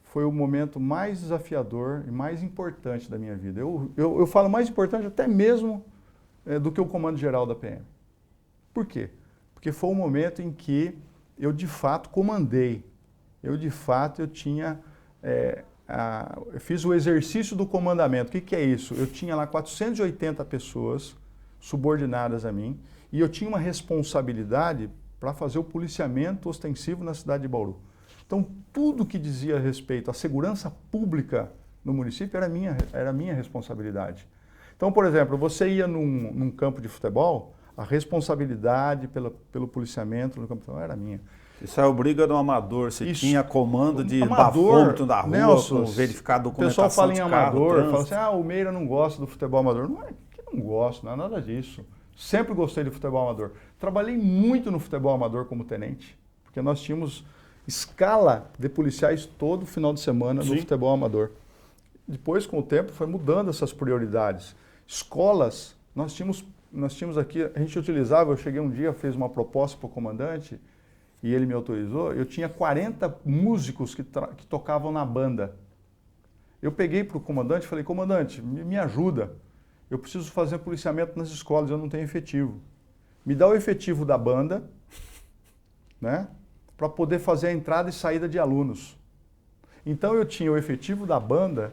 Foi o momento mais desafiador e mais importante da minha vida. Eu falo mais importante até mesmo do que o comando geral da PM. Por quê? Porque foi o momento em que eu de fato comandei. Eu fiz o exercício do comandamento. O que é isso? Eu tinha lá 480 pessoas subordinadas a mim e eu tinha uma responsabilidade para fazer o policiamento ostensivo na cidade de Bauru. Então, tudo que dizia respeito à segurança pública no município era minha responsabilidade. Então, por exemplo, você ia num campo de futebol, a responsabilidade pelo policiamento no campo de futebol era minha. Isso é o briga do amador, você tinha comando de bafômetro da rua, Nelson, verificar a o documentação. pessoal fala em amador, carro, fala assim, o Meira não gosta do futebol amador. Não é que não gosto, não é nada disso. Sempre gostei de futebol amador. Trabalhei muito no futebol amador como tenente, porque nós tínhamos escala de policiais todo final de semana no futebol amador. Depois, com o tempo, foi mudando essas prioridades. Escolas, nós tínhamos aqui, a gente utilizava, eu cheguei um dia, fiz uma proposta para o comandante, e ele me autorizou, eu tinha 40 músicos que tocavam na banda. Eu peguei para o comandante e falei, comandante, me ajuda. Eu preciso fazer policiamento nas escolas, eu não tenho efetivo. Me dá o efetivo da banda, né, para poder fazer a entrada e saída de alunos. Então eu tinha o efetivo da banda,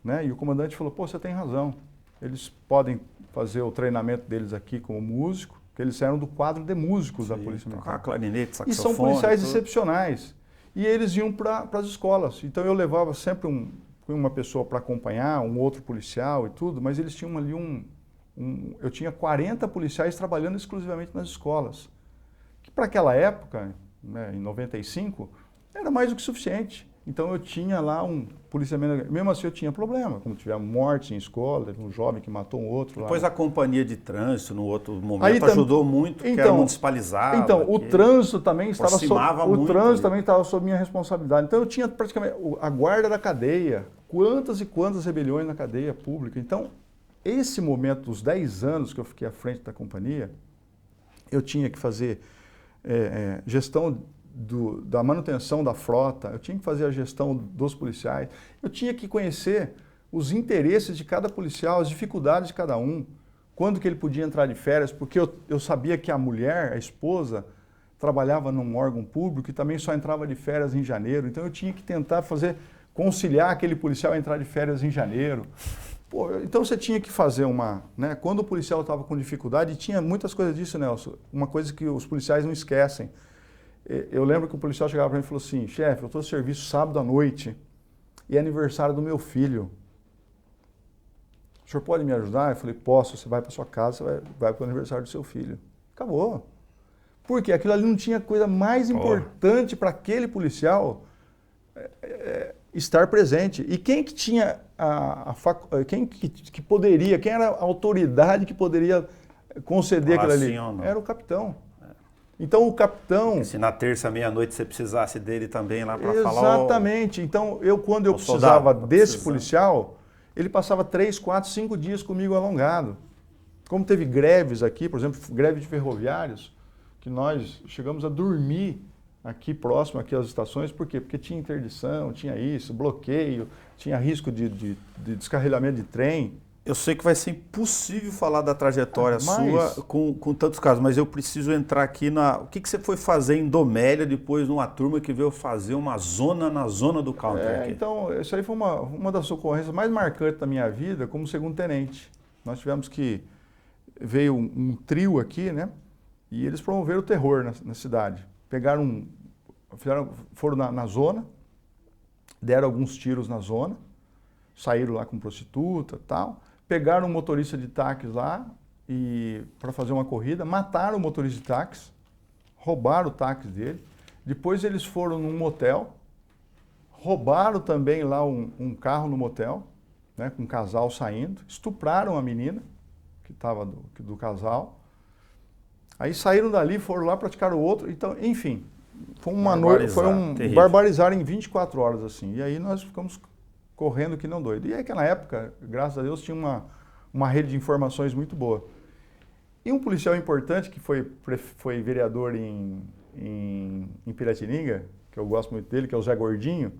né, e o comandante falou, pô, você tem razão. Eles podem fazer o treinamento deles aqui como músico, porque eles eram do quadro de músicos da Polícia Militar. Clarinete, E saxofone. são policiais excepcionais. E eles iam para as escolas. Então eu levava sempre uma pessoa para acompanhar, um outro policial e tudo, mas eles tinham ali eu tinha 40 policiais trabalhando exclusivamente nas escolas. Que para aquela época, né, em 95, era mais do que suficiente. Então eu tinha lá um policiamento, mesmo assim eu tinha problema, como tiver morte em escola, teve um jovem que matou um outro lá. Depois a companhia de trânsito, no outro momento, Aí ajudou muito, porque era municipalizado. Então, o trânsito também estava sob minha responsabilidade. Então eu tinha praticamente a guarda da cadeia, quantas e quantas rebeliões na cadeia pública. Então, esse momento dos 10 anos que eu fiquei à frente da companhia, eu tinha que fazer gestão da manutenção da frota, eu tinha que fazer a gestão dos policiais, eu tinha que conhecer os interesses de cada policial, as dificuldades de cada um, quando que ele podia entrar de férias, porque eu sabia que a mulher, a esposa, trabalhava num órgão público e também só entrava de férias em janeiro, então eu tinha que tentar conciliar aquele policial a entrar de férias em janeiro. Pô, então você tinha que fazer né, quando o policial estava com dificuldade, tinha muitas coisas disso, Nelson, uma coisa que os policiais não esquecem. Eu lembro que o policial chegava para mim e falou assim, chefe, eu estou de serviço sábado à noite e é aniversário do meu filho. O senhor pode me ajudar? Eu falei, posso, você vai para sua casa, você vai para o aniversário do seu filho. Acabou. Porque aquilo ali não tinha coisa mais importante para aquele policial estar presente. E quem que tinha quem era a autoridade que poderia conceder aquilo ali? Era o capitão. Então o capitão... Se na terça, meia-noite, você precisasse dele também lá para falar... Exatamente. Então, quando eu precisava desse policial, ele passava 3, 4, 5 dias comigo alongado. Como teve greves aqui, por exemplo, greve de ferroviários, que nós chegamos a dormir aqui próximo, aqui às estações, por quê? Porque tinha interdição, tinha isso, bloqueio, tinha risco de descarrilamento de trem. Eu sei que vai ser impossível falar da trajetória sua com tantos casos, mas eu preciso entrar aqui o que você foi fazer em Domélia depois numa turma que veio fazer uma zona na zona do counter? Então, isso aí foi uma das ocorrências mais marcantes da minha vida como segundo-tenente. Nós tivemos veio um trio aqui, né? E eles promoveram o terror na cidade. Foram na zona, deram alguns tiros na zona, saíram lá com prostituta e tal. Pegaram um motorista de táxi lá para fazer uma corrida, mataram o motorista de táxi, roubaram o táxi dele. Depois eles foram num motel, roubaram também lá um carro no motel, né, com um casal saindo, estupraram a menina que estava do casal. Aí saíram dali, foram lá praticar o outro. Então, enfim, foi uma noite, barbarizar em 24 horas assim. E aí nós ficamos correndo que não doido. E naquela época, graças a Deus, tinha uma rede de informações muito boa. E um policial importante que foi vereador em Piratininga, que eu gosto muito dele, que é o Zé Gordinho.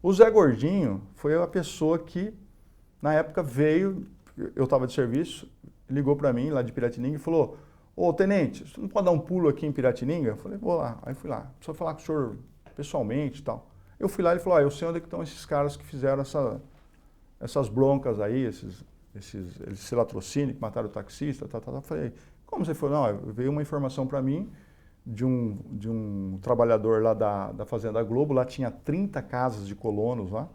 O Zé Gordinho foi a pessoa que, na época, veio, eu estava de serviço, ligou para mim lá de Piratininga e falou, ô tenente, você não pode dar um pulo aqui em Piratininga? Eu falei, vou lá. Aí fui lá, preciso falar com o senhor pessoalmente e tal. Eu fui lá e ele falou, eu sei onde é que estão esses caras que fizeram essas broncas aí, esse latrocínio, que mataram o taxista, tal. Eu falei, como você foi? Não, veio uma informação para mim de um trabalhador lá da Fazenda Globo, lá tinha 30 casas de colonos lá,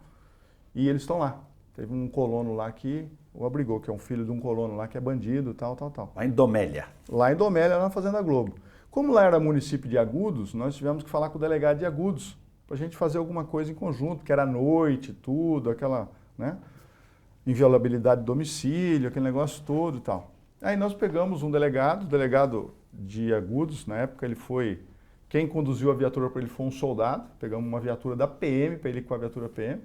e eles estão lá. Teve um colono lá que o abrigou, que é um filho de um colono lá que é bandido, tal. Lá em Domélia. Lá em Domélia, na Fazenda Globo. Como lá era município de Agudos, nós tivemos que falar com o delegado de Agudos, para a gente fazer alguma coisa em conjunto, que era noite, tudo, aquela, né, inviolabilidade de domicílio, aquele negócio todo e tal. Aí nós pegamos um delegado, o delegado de Agudos, na época quem conduziu a viatura para ele foi um soldado, pegamos uma viatura da PM para ele ir com a viatura PM,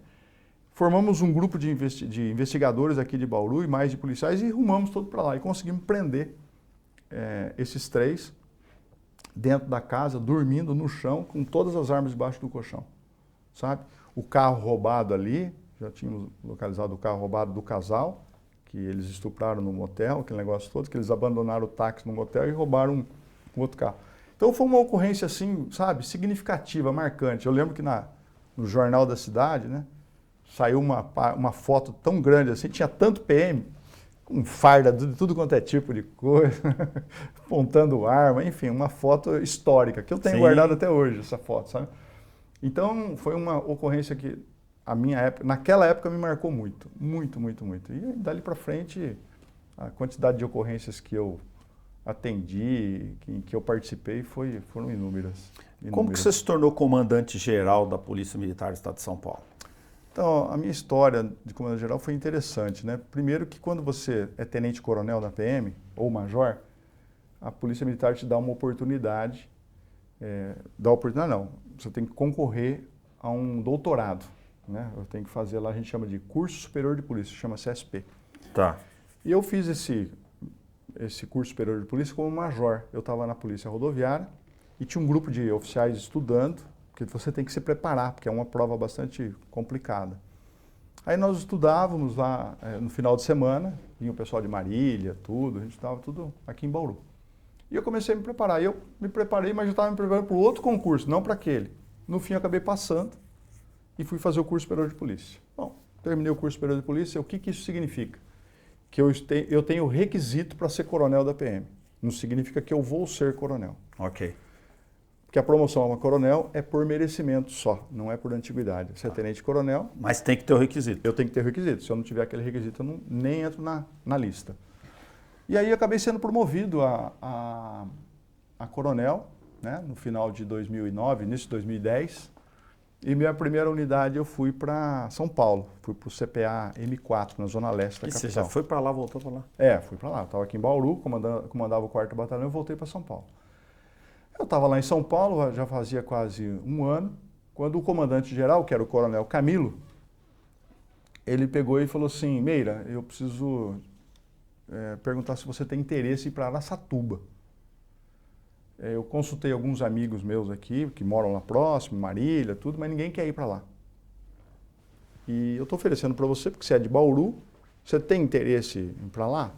formamos um grupo de investigadores aqui de Bauru e mais de policiais e rumamos todo para lá e conseguimos prender esses 3. dentro da casa, dormindo no chão, com todas as armas debaixo do colchão, sabe? O carro roubado ali, já tínhamos localizado o carro roubado do casal, que eles estupraram no motel, aquele negócio todo, que eles abandonaram o táxi no motel e roubaram um outro carro. Então foi uma ocorrência assim, sabe, significativa, marcante. Eu lembro que no Jornal da Cidade, né, saiu uma foto tão grande assim, tinha tanto PM, com farda de tudo quanto é tipo de coisa, apontando arma, enfim, uma foto histórica, que eu tenho guardado até hoje, essa foto, sabe? Então foi uma ocorrência que naquela época me marcou muito, muito, muito, muito. E dali para frente, a quantidade de ocorrências que eu atendi, que eu participei, foram inúmeras. Como que você se tornou comandante-geral da Polícia Militar do Estado de São Paulo? Então, a minha história de comandante-geral foi interessante, né? Primeiro que quando você é tenente-coronel da PM, ou major, a Polícia Militar te dá uma oportunidade, você tem que concorrer a um doutorado, né? Eu tenho que fazer lá, a gente chama de Curso Superior de Polícia, chama CSP. Tá. E eu fiz esse curso superior de polícia como major. Eu estava na polícia rodoviária e tinha um grupo de oficiais estudando, porque você tem que se preparar, porque é uma prova bastante complicada. Aí nós estudávamos lá no final de semana, vinha o pessoal de Marília, tudo, a gente estava tudo aqui em Bauru. E eu comecei a me preparar. E eu me preparei, mas já estava me preparando para o outro concurso, não para aquele. No fim, eu acabei passando e fui fazer o curso superior de polícia. Bom, terminei o curso superior de polícia, o que isso significa? Que eu tenho requisito para ser coronel da PM. Não significa que eu vou ser coronel. Ok. Porque a promoção a uma coronel é por merecimento só, não é por antiguidade. Você é tenente-coronel... Mas tem que ter o requisito. Eu tenho que ter o requisito. Se eu não tiver aquele requisito, eu nem entro na lista. E aí eu acabei sendo promovido a coronel, né, no final de 2009, início de 2010. E minha primeira unidade eu fui para São Paulo, fui para o CPA M4, na zona leste da capital. Você já foi para lá, voltou para lá? Fui para lá. Eu estava aqui em Bauru, comandava o 4º Batalhão e voltei para São Paulo. Eu estava lá em São Paulo, já fazia quase um ano, quando o comandante-geral, que era o coronel Camilo, ele pegou e falou assim: Meira, eu preciso perguntar se você tem interesse em ir para Araçatuba. Eu consultei alguns amigos meus aqui, que moram lá próximo, Marília, tudo, mas ninguém quer ir para lá. E eu estou oferecendo para você, porque você é de Bauru, você tem interesse em ir para lá?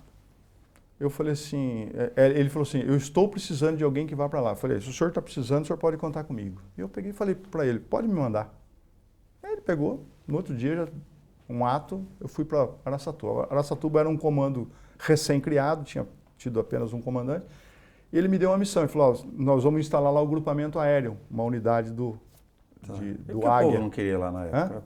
Eu falei assim, ele falou assim, eu estou precisando de alguém que vá para lá. Eu falei, se o senhor está precisando, o senhor pode contar comigo. E eu peguei e falei para ele, pode me mandar. Aí ele pegou, no outro dia, um ato, eu fui para Araçatuba. Araçatuba era um comando recém-criado, tinha tido apenas um comandante. E ele me deu uma missão, ele falou, nós vamos instalar lá o grupamento aéreo, uma unidade do Águia. O povo não queria ir lá na época?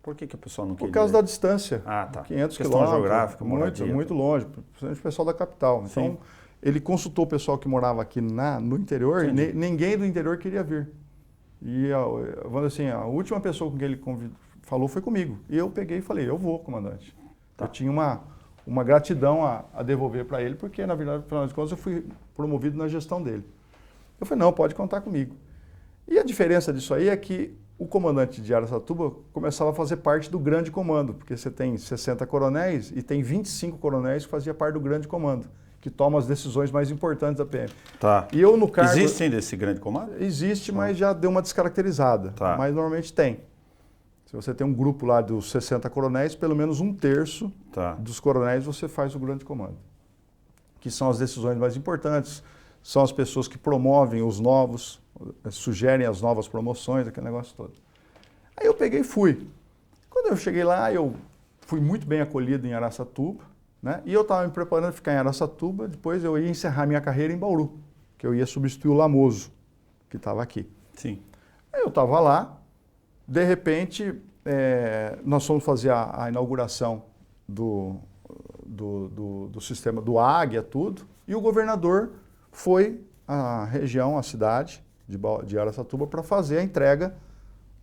Por que a pessoa não queria? Por causa da distância. Ah, tá. 500 questão quilômetros. Geográfica, moradia, muito longe, principalmente o pessoal da capital. Sim. Então, ele consultou o pessoal que morava aqui no interior, e ninguém do interior queria vir. E, vamos assim, a última pessoa com quem ele falou foi comigo. E eu peguei e falei, eu vou, comandante. Tá. Eu tinha uma gratidão a devolver para ele, porque, na verdade, afinal de contas, eu fui promovido na gestão dele. Eu falei, não, pode contar comigo. E a diferença disso aí é que o comandante de Araçatuba começava a fazer parte do grande comando, porque você tem 60 coronéis e tem 25 coronéis que faziam parte do grande comando, que tomam as decisões mais importantes da PM. Tá. E eu no cargo... Existe ainda esse grande comando? Existe, mas já deu uma descaracterizada. Tá. Mas normalmente tem. Se você tem um grupo lá dos 60 coronéis, pelo menos um terço dos coronéis você faz o grande comando. Que são as decisões mais importantes, são as pessoas que promovem os novos, sugerem as novas promoções, aquele negócio todo. Aí eu peguei e fui. Quando eu cheguei lá, eu fui muito bem acolhido em Araçatuba, né? E eu estava me preparando para ficar em Araçatuba, depois eu ia encerrar minha carreira em Bauru, que eu ia substituir o Lamoso, que estava aqui. Sim. Aí eu estava lá, de repente, nós fomos fazer a inauguração do sistema do Águia, tudo, e o governador foi à região, à cidade de Araçatuba para fazer a entrega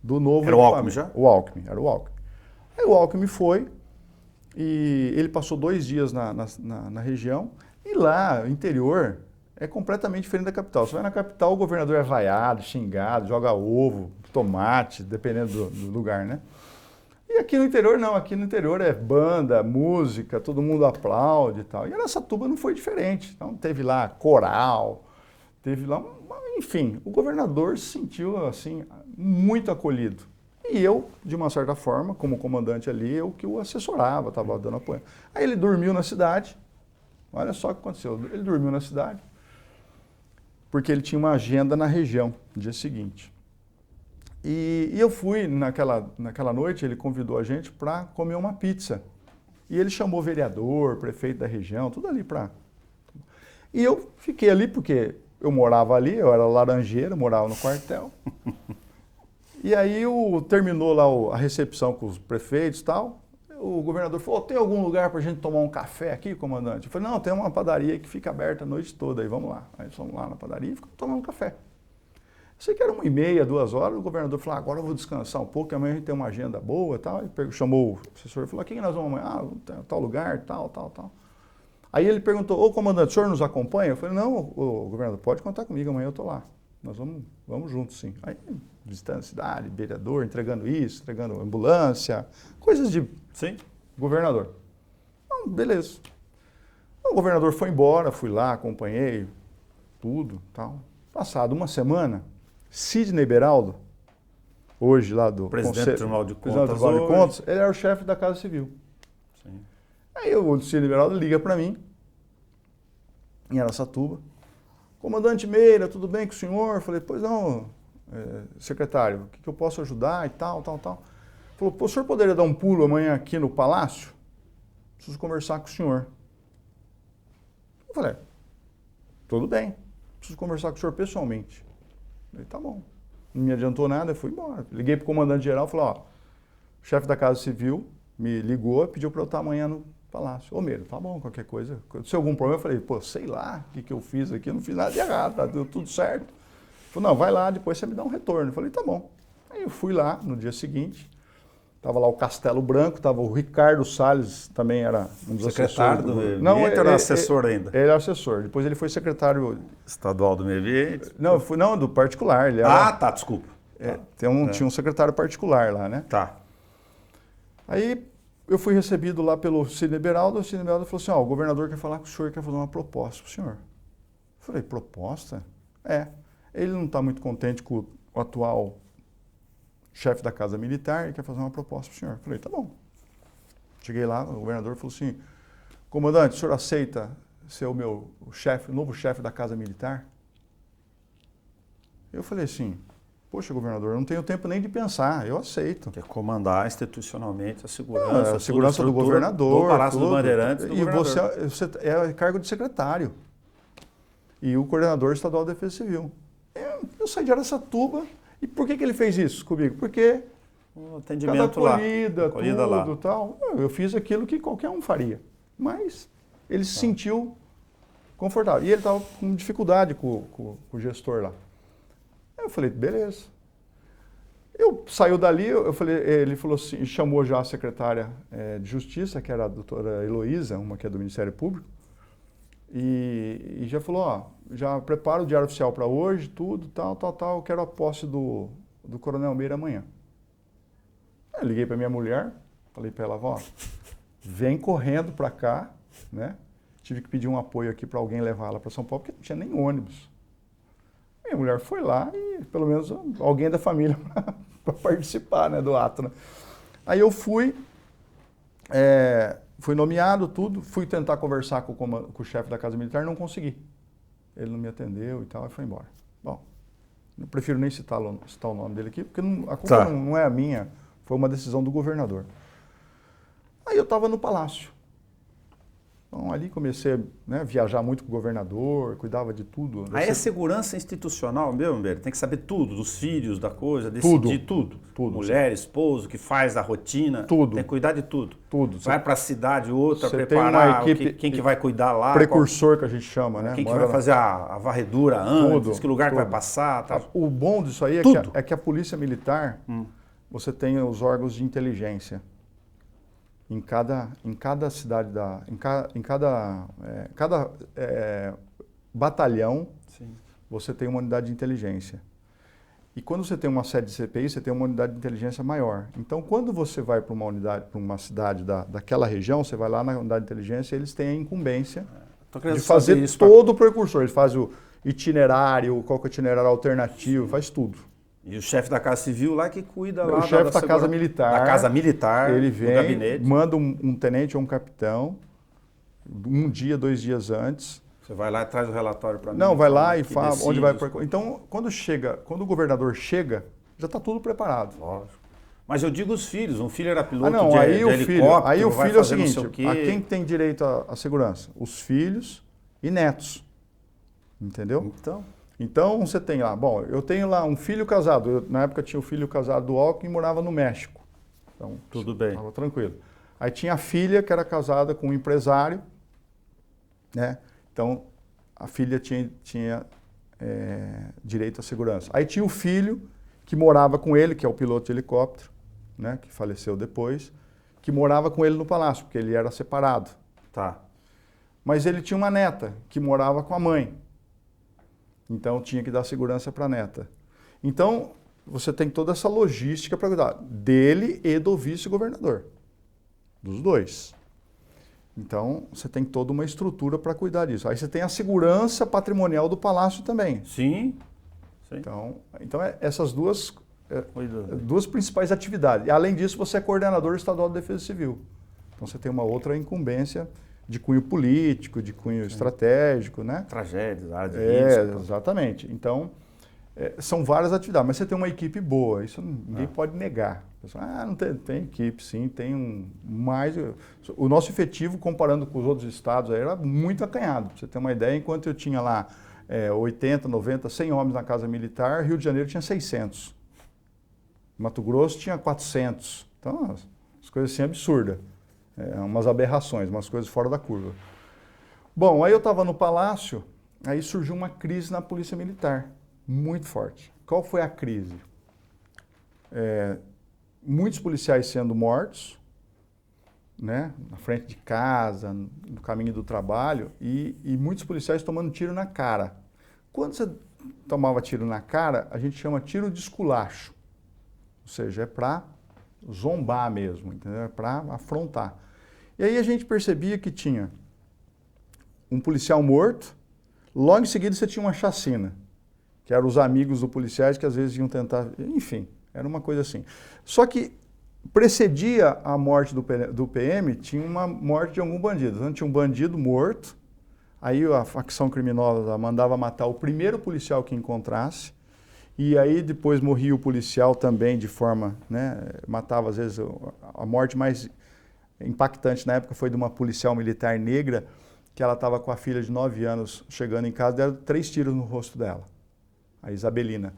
do novo... Era o Alckmin já? O Alckmin, era o Alckmin. Aí o Alckmin foi e ele passou 2 dias na região e lá, o interior, é completamente diferente da capital. Você vai na capital, o governador é vaiado, xingado, joga ovo, tomate, dependendo do lugar, né? E aqui no interior não, aqui no interior é banda, música, todo mundo aplaude e tal. E Araçatuba não foi diferente. Então teve lá coral, teve lá, enfim, o governador se sentiu assim, muito acolhido. E eu, de uma certa forma, como comandante ali, eu que o assessorava, estava dando apoio. Aí ele dormiu na cidade, olha só o que aconteceu, ele dormiu na cidade, porque ele tinha uma agenda na região, no dia seguinte. E eu fui, naquela noite, ele convidou a gente para comer uma pizza. E ele chamou vereador, prefeito da região, tudo ali para... E eu fiquei ali porque eu morava ali, eu era laranjeiro, morava no quartel. E aí terminou lá a recepção com os prefeitos e tal. O governador falou, tem algum lugar para a gente tomar um café aqui, comandante? Eu falei, não, tem uma padaria que fica aberta a noite toda, aí vamos lá. Aí fomos lá na padaria e ficamos tomando um café. Sei que era 1h30, 2 horas, o governador falou, agora eu vou descansar um pouco, que amanhã a gente tem uma agenda boa e tal. Ele chamou o assessor e falou, aqui que nós vamos amanhã? Ah, tal lugar, tal. Aí ele perguntou, ô comandante, o senhor nos acompanha? Eu falei, não, o governador, pode contar comigo, amanhã eu estou lá. Nós vamos juntos, sim. Aí, visitando a cidade, vereador, entregando isso, entregando ambulância, coisas de Sim. governador. Então, beleza. O governador foi embora, fui lá, acompanhei tudo, tal. Passado uma semana, Sidney Beraldo, hoje lá do Presidente do Tribunal de Presidente do Contas, Tribunal de Contas, ele era o chefe da Casa Civil. Sim. Aí o Sidney Beraldo liga para mim, em Araçatuba, comandante Meira, tudo bem com o senhor? Eu falei, pois não, secretário, o que eu posso ajudar e tal. Falou, o senhor poderia dar um pulo amanhã aqui no Palácio? Preciso conversar com o senhor. Eu falei, tudo bem, preciso conversar com o senhor pessoalmente. Eu falei, tá bom. Não me adiantou nada, eu fui embora. Liguei para o comandante-geral e falei, ó, o chefe da Casa Civil me ligou e pediu para eu estar amanhã no Palácio. Ô, Meira, tá bom, qualquer coisa. Se algum problema, eu falei, pô, sei lá o que eu fiz aqui, eu não fiz nada de errado, tá, deu tudo certo. Ele falou, não, vai lá, depois você me dá um retorno. Eu falei, tá bom. Aí eu fui lá no dia seguinte, estava lá o Castelo Branco, estava o Ricardo Salles, também era um dos secretário assessores. do Meio Não, Ambiente, era assessor ainda? Ele era assessor, depois ele foi secretário... Estadual do Meio Ambiente? Não, do particular. Ele era, Tá, desculpa. Tinha um secretário particular lá, né? Tá. Aí eu fui recebido lá pelo Sidney Beraldo, o Sidney Beraldo falou assim, ó, o governador quer falar com o senhor, quer fazer uma proposta para o senhor. Eu falei, proposta? Ele não está muito contente com o atual chefe da Casa Militar e quer fazer uma proposta para o senhor. Eu falei, tá bom. Cheguei lá, o governador falou assim, comandante, o senhor aceita ser o novo chefe da Casa Militar? Eu falei assim, poxa, governador, eu não tenho tempo nem de pensar, eu aceito. Quer comandar institucionalmente a segurança. A segurança do governador. Do Palácio dos Bandeirantes. E você é cargo de secretário. E o coordenador estadual da Defesa Civil. Eu saí de Araçatuba. E por que ele fez isso comigo? Porque o atendimento lá. Acolhida tudo, lá. Tal. Eu fiz aquilo que qualquer um faria. Mas ele se sentiu confortável. E ele estava com dificuldade com o gestor lá. Eu falei, beleza. Eu saiu dali, ele falou assim, chamou já a secretária de Justiça, que era a doutora Heloísa, uma que é do Ministério Público, e já falou, ó, já prepara o diário oficial para hoje, tudo, tal, eu quero a posse do Coronel Meira amanhã. Eu liguei para minha mulher, falei para ela, ó, vem correndo para cá, né? Tive que pedir um apoio aqui para alguém levar ela para São Paulo, porque não tinha nem ônibus. Minha mulher foi lá e pelo menos alguém da família para participar, né, do ato. Né? Aí eu fui nomeado, tudo, fui tentar conversar com o chefe da Casa Militar, não consegui. Ele não me atendeu e tal, e foi embora. Bom, não prefiro nem citar o nome dele aqui, porque a culpa não é a minha, foi uma decisão do governador. Aí eu estava no palácio. Então, ali comecei a viajar muito com o governador, cuidava de tudo. Aí é segurança institucional mesmo, Meira? Tem que saber tudo, dos filhos, da coisa, decidir tudo. Mulher, esposo, que faz a rotina. Tudo. Tem que cuidar de tudo. Tudo. Vai para a cidade, outra, você preparar tem uma equipe, quem que vai cuidar lá. Precursor, que a gente chama, né? Quem que vai fazer a varredura antes, que lugar que vai passar. Tá. O bom disso aí é que a Polícia Militar, você tem os órgãos de inteligência. Em cada cidade, em cada batalhão, sim, você tem uma unidade de inteligência. E quando você tem uma sede de CPI, você tem uma unidade de inteligência maior. Então, quando você vai para uma cidade daquela região, você vai lá na unidade de inteligência e eles têm a incumbência de fazer todo o precursor. itinerário, qual que é o itinerário alternativo, faz tudo. E o chefe da Casa Civil lá que cuida lá O chefe da Casa Militar. Da Casa Militar, ele do vem, gabinete. manda um tenente ou um capitão, 1 dia, 2 dias antes. Você vai lá e traz o relatório para mim. Não, vai lá e fala decide, onde vai. Então, quando o governador chega, já está tudo preparado. Lógico. Mas eu digo os filhos. Um filho era piloto aí de o helicóptero. Aí o vai filho é o fazer não sei seguinte, o quê. a quem tem direito à segurança? Os filhos e netos. Entendeu? Então você tem lá, bom, eu tenho lá um filho casado. Na época tinha o filho casado do Alckmin e morava no México. Então, tudo bem. Estava tranquilo. Aí tinha a filha que era casada com um empresário, né? Então, a filha tinha direito à segurança. Aí tinha o filho que morava com ele, que é o piloto de helicóptero, né? Que faleceu depois, que morava com ele no palácio, porque ele era separado. Tá. Mas ele tinha uma neta que morava com a mãe. Então, tinha que dar segurança para a neta. Então, você tem toda essa logística para cuidar dele e do vice-governador. Dos dois. Então, você tem toda uma estrutura para cuidar disso. Aí você tem a segurança patrimonial do palácio também. Sim. Então essas duas principais atividades. E, além disso, você é coordenador estadual de defesa civil. Então, você tem uma outra incumbência de cunho político, de cunho estratégico, né? Tragédias, área de risco. Exatamente. Então, são várias atividades, mas você tem uma equipe boa, isso ninguém pode negar. Não tem equipe, sim, tem mais. O nosso efetivo, comparando com os outros estados, era muito acanhado. Pra você ter uma ideia, enquanto eu tinha lá 80, 90, 100 homens na Casa Militar, Rio de Janeiro tinha 600. Mato Grosso tinha 400. Então, as coisas assim absurdas. Umas aberrações, umas coisas fora da curva. Bom, aí eu estava no Palácio, aí surgiu uma crise na Polícia Militar, muito forte. Qual foi a crise? Muitos policiais sendo mortos, né, na frente de casa, no caminho do trabalho, e muitos policiais tomando tiro na cara. Quando você tomava tiro na cara, a gente chama tiro de esculacho. Ou seja, é para zombar mesmo, entendeu? É para afrontar. E aí a gente percebia que tinha um policial morto, logo em seguida você tinha uma chacina, que eram os amigos do policiais que às vezes iam tentar, enfim, era uma coisa assim. Só que precedia a morte do PM, tinha uma morte de algum bandido. Então tinha um bandido morto, aí a facção criminosa mandava matar o primeiro policial que encontrasse, e aí depois morria o policial também de forma, né, matava às vezes, a morte mais impactante na época foi de uma policial militar negra, que ela estava com a filha de 9 anos chegando em casa, deram 3 tiros no rosto dela, a Isabelina.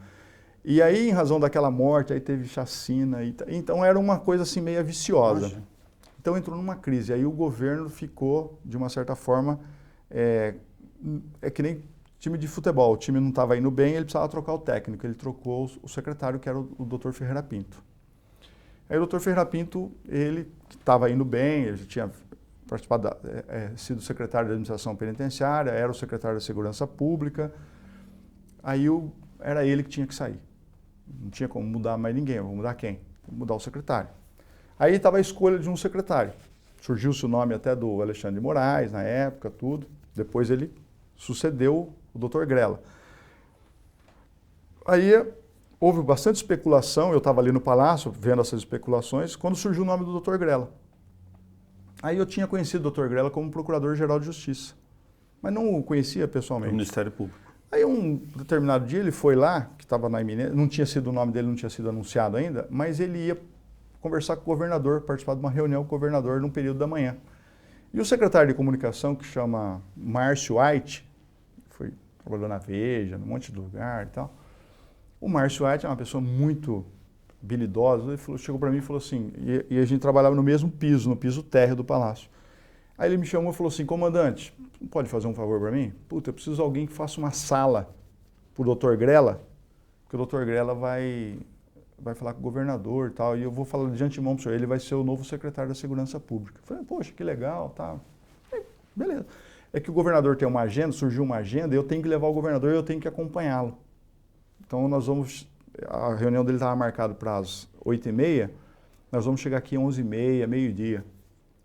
E aí, em razão daquela morte, aí teve chacina, então era uma coisa assim meio viciosa. Imagina. Então entrou numa crise, aí o governo ficou, de uma certa forma, é que nem time de futebol, o time não estava indo bem, ele precisava trocar o técnico, ele trocou o secretário, que era o Dr. Ferreira Pinto. Aí o Dr. Ferreira Pinto, ele estava indo bem, ele já tinha participado, sido secretário da administração penitenciária, era o secretário da Segurança Pública, aí era ele que tinha que sair. Não tinha como mudar mais ninguém, vou mudar quem? Vou mudar o secretário. Aí estava a escolha de um secretário. Surgiu-se o nome até do Alexandre de Moraes, na época, tudo. Depois ele sucedeu o Dr. Grela. Aí houve bastante especulação, eu estava ali no Palácio vendo essas especulações, quando surgiu o nome do Dr. Grela. Aí eu tinha conhecido o Dr. Grela como Procurador-Geral de Justiça, mas não o conhecia pessoalmente. Do Ministério Público. Aí um determinado dia ele foi lá, que estava na iminência, não tinha sido o nome dele, não tinha sido anunciado ainda, mas ele ia conversar com o governador, participar de uma reunião com o governador num período da manhã. E o secretário de comunicação, que chama Márcio White, trabalhou na Veja, num monte de lugar e tal. O Márcio White é uma pessoa muito habilidosa, ele chegou para mim e falou assim, e a gente trabalhava no mesmo piso, no piso térreo do palácio. Aí ele me chamou e falou assim, comandante, não pode fazer um favor para mim? Puta, eu preciso de alguém que faça uma sala para o Dr. Grela, porque o Dr. Grela vai falar com o governador e tal, e eu vou falar de antemão para o senhor, ele vai ser o novo secretário da Segurança Pública. Eu falei, poxa, que legal, tal. Beleza. É que o governador tem uma agenda, surgiu uma agenda, eu tenho que levar o governador e eu tenho que acompanhá-lo. Então a reunião dele estava marcada para as 8h30, nós vamos chegar aqui às 11h30, meio-dia.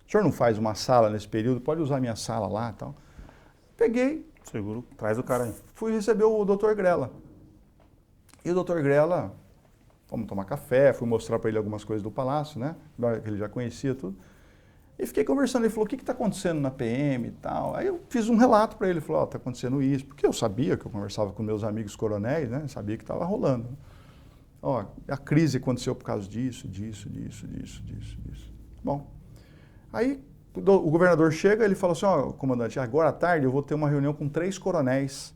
O senhor não faz uma sala nesse período? Pode usar a minha sala lá e tal. Peguei, Seguro, traz o cara aí. Fui receber o Dr. Grela. E o Dr. Grela, fomos tomar café, fui mostrar para ele algumas coisas do palácio, né? Que ele já conhecia tudo. E fiquei conversando, ele falou, o que está acontecendo na PM e tal? Aí eu fiz um relato para ele, ele falou, está acontecendo isso, porque eu sabia que eu conversava com meus amigos coronéis, né? Sabia que estava rolando. Ó, a crise aconteceu por causa disso. Bom, aí o governador chega, ele fala assim, ó, comandante, agora à tarde eu vou ter uma reunião com 3 coronéis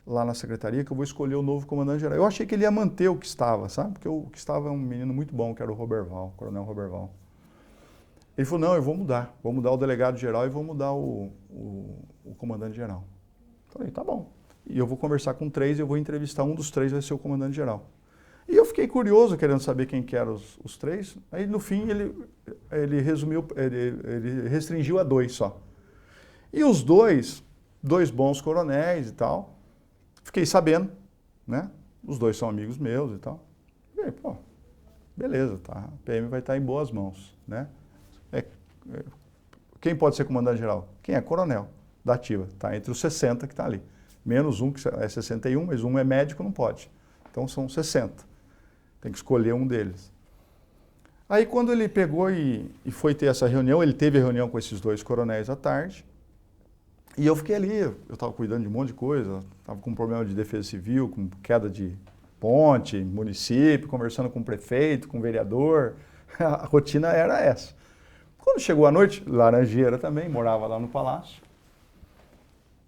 lá na secretaria, que eu vou escolher o novo comandante-geral. Eu achei que ele ia manter o que estava, sabe? Porque o que estava é um menino muito bom, que era o Roberval, o coronel Roberval. Ele falou, não, eu vou mudar o delegado-geral e vou mudar o comandante-geral. Falei, tá bom. E eu vou conversar com 3 e eu vou entrevistar um dos 3, vai ser o comandante-geral. E eu fiquei curioso, querendo saber quem que eram os 3. Aí, no fim, ele resumiu, ele restringiu a 2 só. E os 2 bons coronéis e tal, fiquei sabendo, né? Os 2 são amigos meus e tal. E aí, pô, beleza, tá? A PM vai estar em boas mãos, né? Quem pode ser comandante-geral? Quem é coronel da ativa? Está entre os 60 que está ali. Menos um, que é 61, mas um é médico, não pode. Então são 60. Tem que escolher um deles. Aí quando ele pegou e foi ter essa reunião, ele teve a reunião com esses 2 coronéis à tarde, e eu fiquei ali, eu estava cuidando de um monte de coisa, estava com um problema de defesa civil, com queda de ponte, município, conversando com o prefeito, com o vereador, a rotina era essa. Quando chegou a noite, Laranjeira também, morava lá no palácio,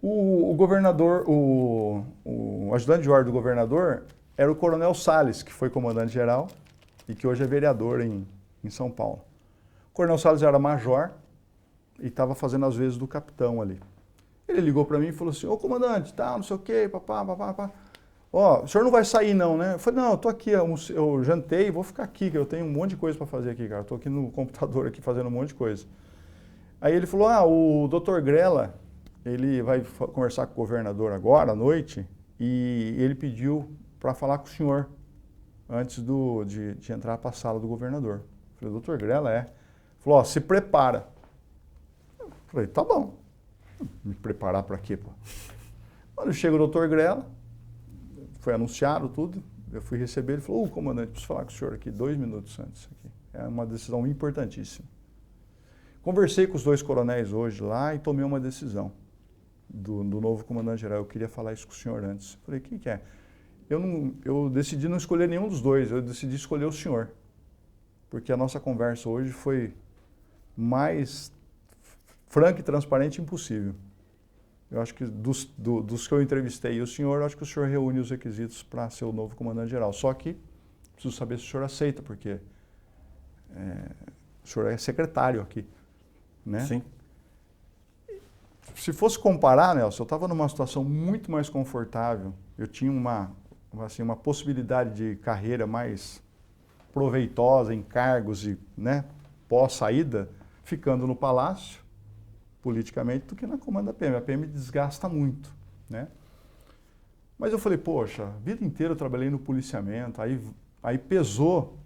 o governador, o ajudante de ordem do governador era o coronel Salles, que foi comandante-geral e que hoje é vereador em São Paulo. O coronel Salles era major e estava fazendo as vezes do capitão ali. Ele ligou para mim e falou assim, ô comandante, tá, não sei o quê, papá. Ó, o senhor não vai sair não, né? Eu falei, não, eu tô aqui, eu jantei, vou ficar aqui, que eu tenho um monte de coisa para fazer aqui, cara. Eu tô aqui no computador aqui fazendo um monte de coisa. Aí ele falou, o Dr. Grela, ele vai conversar com o governador agora, à noite, e ele pediu para falar com o senhor antes de entrar para a sala do governador. Eu falei, doutor Grela, é. Ele falou, ó, se prepara. Eu falei, tá bom. Me preparar para quê, pô? Quando chega o doutor Grela, foi anunciado tudo, eu fui receber, ele falou, comandante, preciso falar com o senhor aqui 2 minutos antes. Aqui. É uma decisão importantíssima. Conversei com os 2 coronéis hoje lá e tomei uma decisão do novo comandante-geral. Eu queria falar isso com o senhor antes. Falei, quem que é? Eu decidi não escolher nenhum dos 2, eu decidi escolher o senhor. Porque a nossa conversa hoje foi mais franca e transparente impossível. Eu acho que dos que eu entrevistei o senhor, eu acho que o senhor reúne os requisitos para ser o novo comandante-geral. Só que preciso saber se o senhor aceita, porque o senhor é secretário aqui, né? Sim. Se fosse comparar, Nelson, eu estava numa situação muito mais confortável. Eu tinha uma possibilidade de carreira mais proveitosa em cargos e, né, pós-saída, ficando no palácio, politicamente, do que na comando da PM. A PM desgasta muito, né? Mas eu falei, poxa, a vida inteira eu trabalhei no policiamento, aí pesou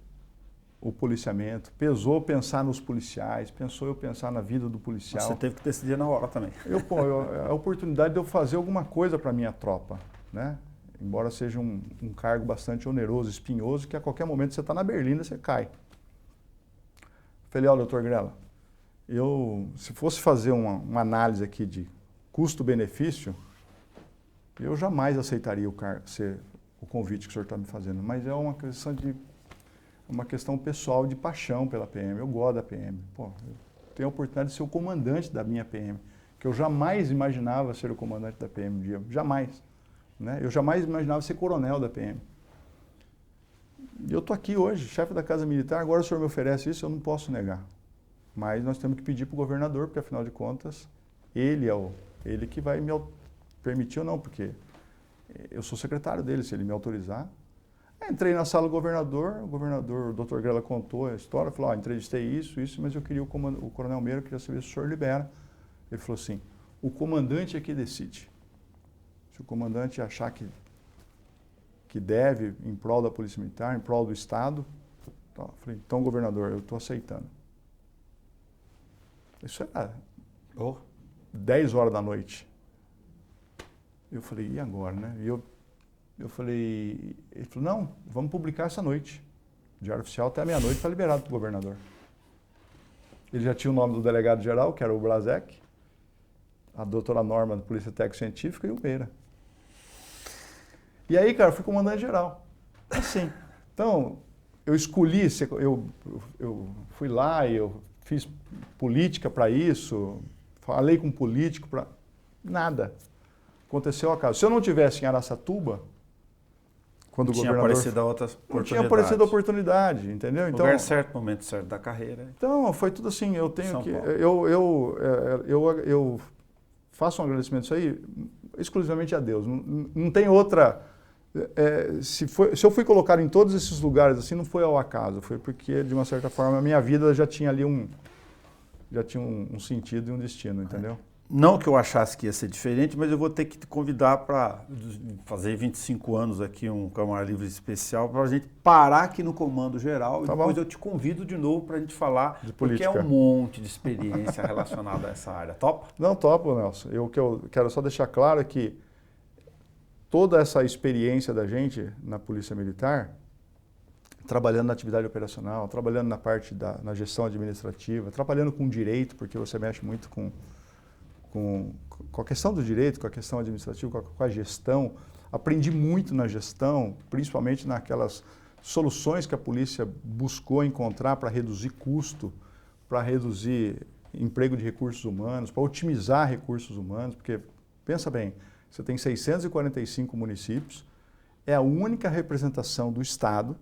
o policiamento, pesou pensar nos policiais, pensou eu pensar na vida do policial. Você teve que decidir na hora também. A oportunidade de eu fazer alguma coisa para a minha tropa, né? Embora seja um cargo bastante oneroso, espinhoso, que a qualquer momento você está na berlinda, você cai. Falei, ó, doutor Grela, se fosse fazer uma análise aqui de custo-benefício, eu jamais aceitaria o convite que o senhor está me fazendo, mas é uma questão pessoal de paixão pela PM. Eu gosto da PM. Pô, eu tenho a oportunidade de ser o comandante da minha PM, que eu jamais imaginava ser o comandante da PM um dia, jamais. Né? Eu jamais imaginava ser coronel da PM. E eu estou aqui hoje, chefe da Casa Militar, agora o senhor me oferece isso, eu não posso negar. Mas nós temos que pedir para o governador, porque afinal de contas, ele que vai me permitir ou não, porque eu sou secretário dele, se ele me autorizar. Entrei na sala do governador, o doutor Grela contou a história, falou, entrevistei isso, mas eu queria o coronel Meira, eu queria saber se o senhor libera. Ele falou assim, o comandante é que decide. Se o comandante achar que deve, em prol da Polícia Militar, em prol do Estado, eu falei, então, governador, eu estou aceitando. Isso era 10 horas da noite. Eu falei, e agora, né? E eu falei, ele falou, não, vamos publicar essa noite. Diário Oficial até a meia-noite está liberado para o governador. Ele já tinha o nome do delegado-geral, que era o Blasek, a doutora Norma da Polícia Técnico-Científica e o Meira. E aí, cara, eu fui comandante-geral. Assim. Então, eu escolhi, eu fui lá e eu fiz política para isso, falei com político para... Nada. Aconteceu ao acaso. Se eu não tivesse em Araçatuba, quando o governador... Tinha aparecido a oportunidade, entendeu? Então, lugar certo, momento certo da carreira. Então, foi tudo assim, eu tenho São que... Paulo. Eu faço um agradecimento isso aí exclusivamente a Deus. Não tem outra... se eu fui colocado em todos esses lugares assim, não foi ao acaso, foi porque, de uma certa forma, a minha vida já tinha ali um sentido e um destino, entendeu? Não que eu achasse que ia ser diferente, mas eu vou ter que te convidar para fazer 25 anos aqui, um Câmara Livre especial, para a gente parar aqui no Comando Geral. Tá e depois bom. eu te convido de novo para a gente falar, De porque é política. um monte de experiência relacionada a essa área. Topa? Não, topo, Nelson. O que eu quero só deixar claro é que toda essa experiência da gente na Polícia Militar, trabalhando na atividade operacional, trabalhando na parte na gestão administrativa, trabalhando com direito, porque você mexe muito com a questão do direito, com a questão administrativa, com a gestão. Aprendi muito na gestão, principalmente naquelas soluções que a polícia buscou encontrar para reduzir custo, para reduzir emprego de recursos humanos, para otimizar recursos humanos, porque, pensa bem, você tem 645 municípios, é a única representação do Estado,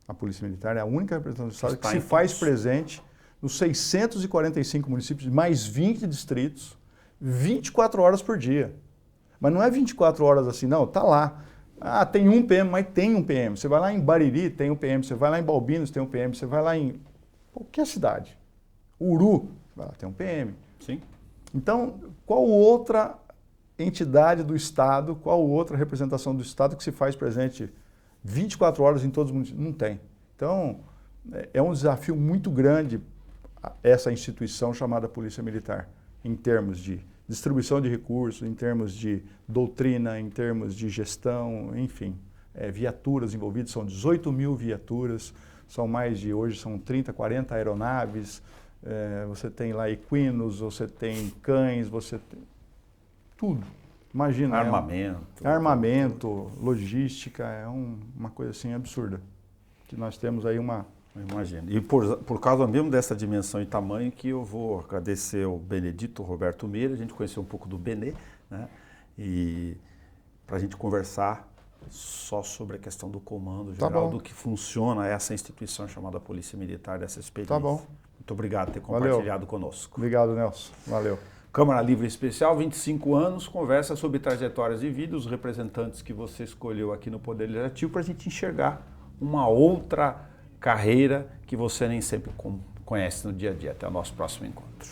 a Polícia Militar é a única representação do Estado que se faz presente nos 645 municípios, mais 20 distritos, 24 horas por dia. Mas não é 24 horas assim, não, tá lá. Ah, tem um PM, mas tem um PM. Você vai lá em Bariri, tem um PM. Você vai lá em Balbinos, tem um PM. Você vai lá em qualquer cidade. Uru, tem um PM. Sim. Então, qual outra entidade do Estado, qual outra representação do Estado que se faz presente 24 horas em todos os municípios? Não tem. Então, é um desafio muito grande essa instituição chamada Polícia Militar, em termos de distribuição de recursos, em termos de doutrina, em termos de gestão, enfim. Viaturas envolvidas, são 18 mil viaturas, são mais de, hoje são 30, 40 aeronaves, você tem lá equinos, você tem cães, você tem tudo. Imagina. Armamento. Armamento, logística, é uma coisa assim absurda. Que nós temos aí uma... Imagina. E por causa mesmo dessa dimensão e tamanho que eu vou agradecer ao Benedito Roberto Meira, a gente conheceu um pouco do Benê, né? E para a gente conversar só sobre a questão do comando geral, do que funciona essa instituição chamada Polícia Militar, dessa experiência. Tá bom. Muito obrigado por ter compartilhado conosco. Obrigado, Nelson. Valeu. Câmara Livre Especial, 25 anos, conversa sobre trajetórias de vida, os representantes que você escolheu aqui no Poder Legislativo, para a gente enxergar uma outra carreira que você nem sempre conhece no dia a dia. Até o nosso próximo encontro.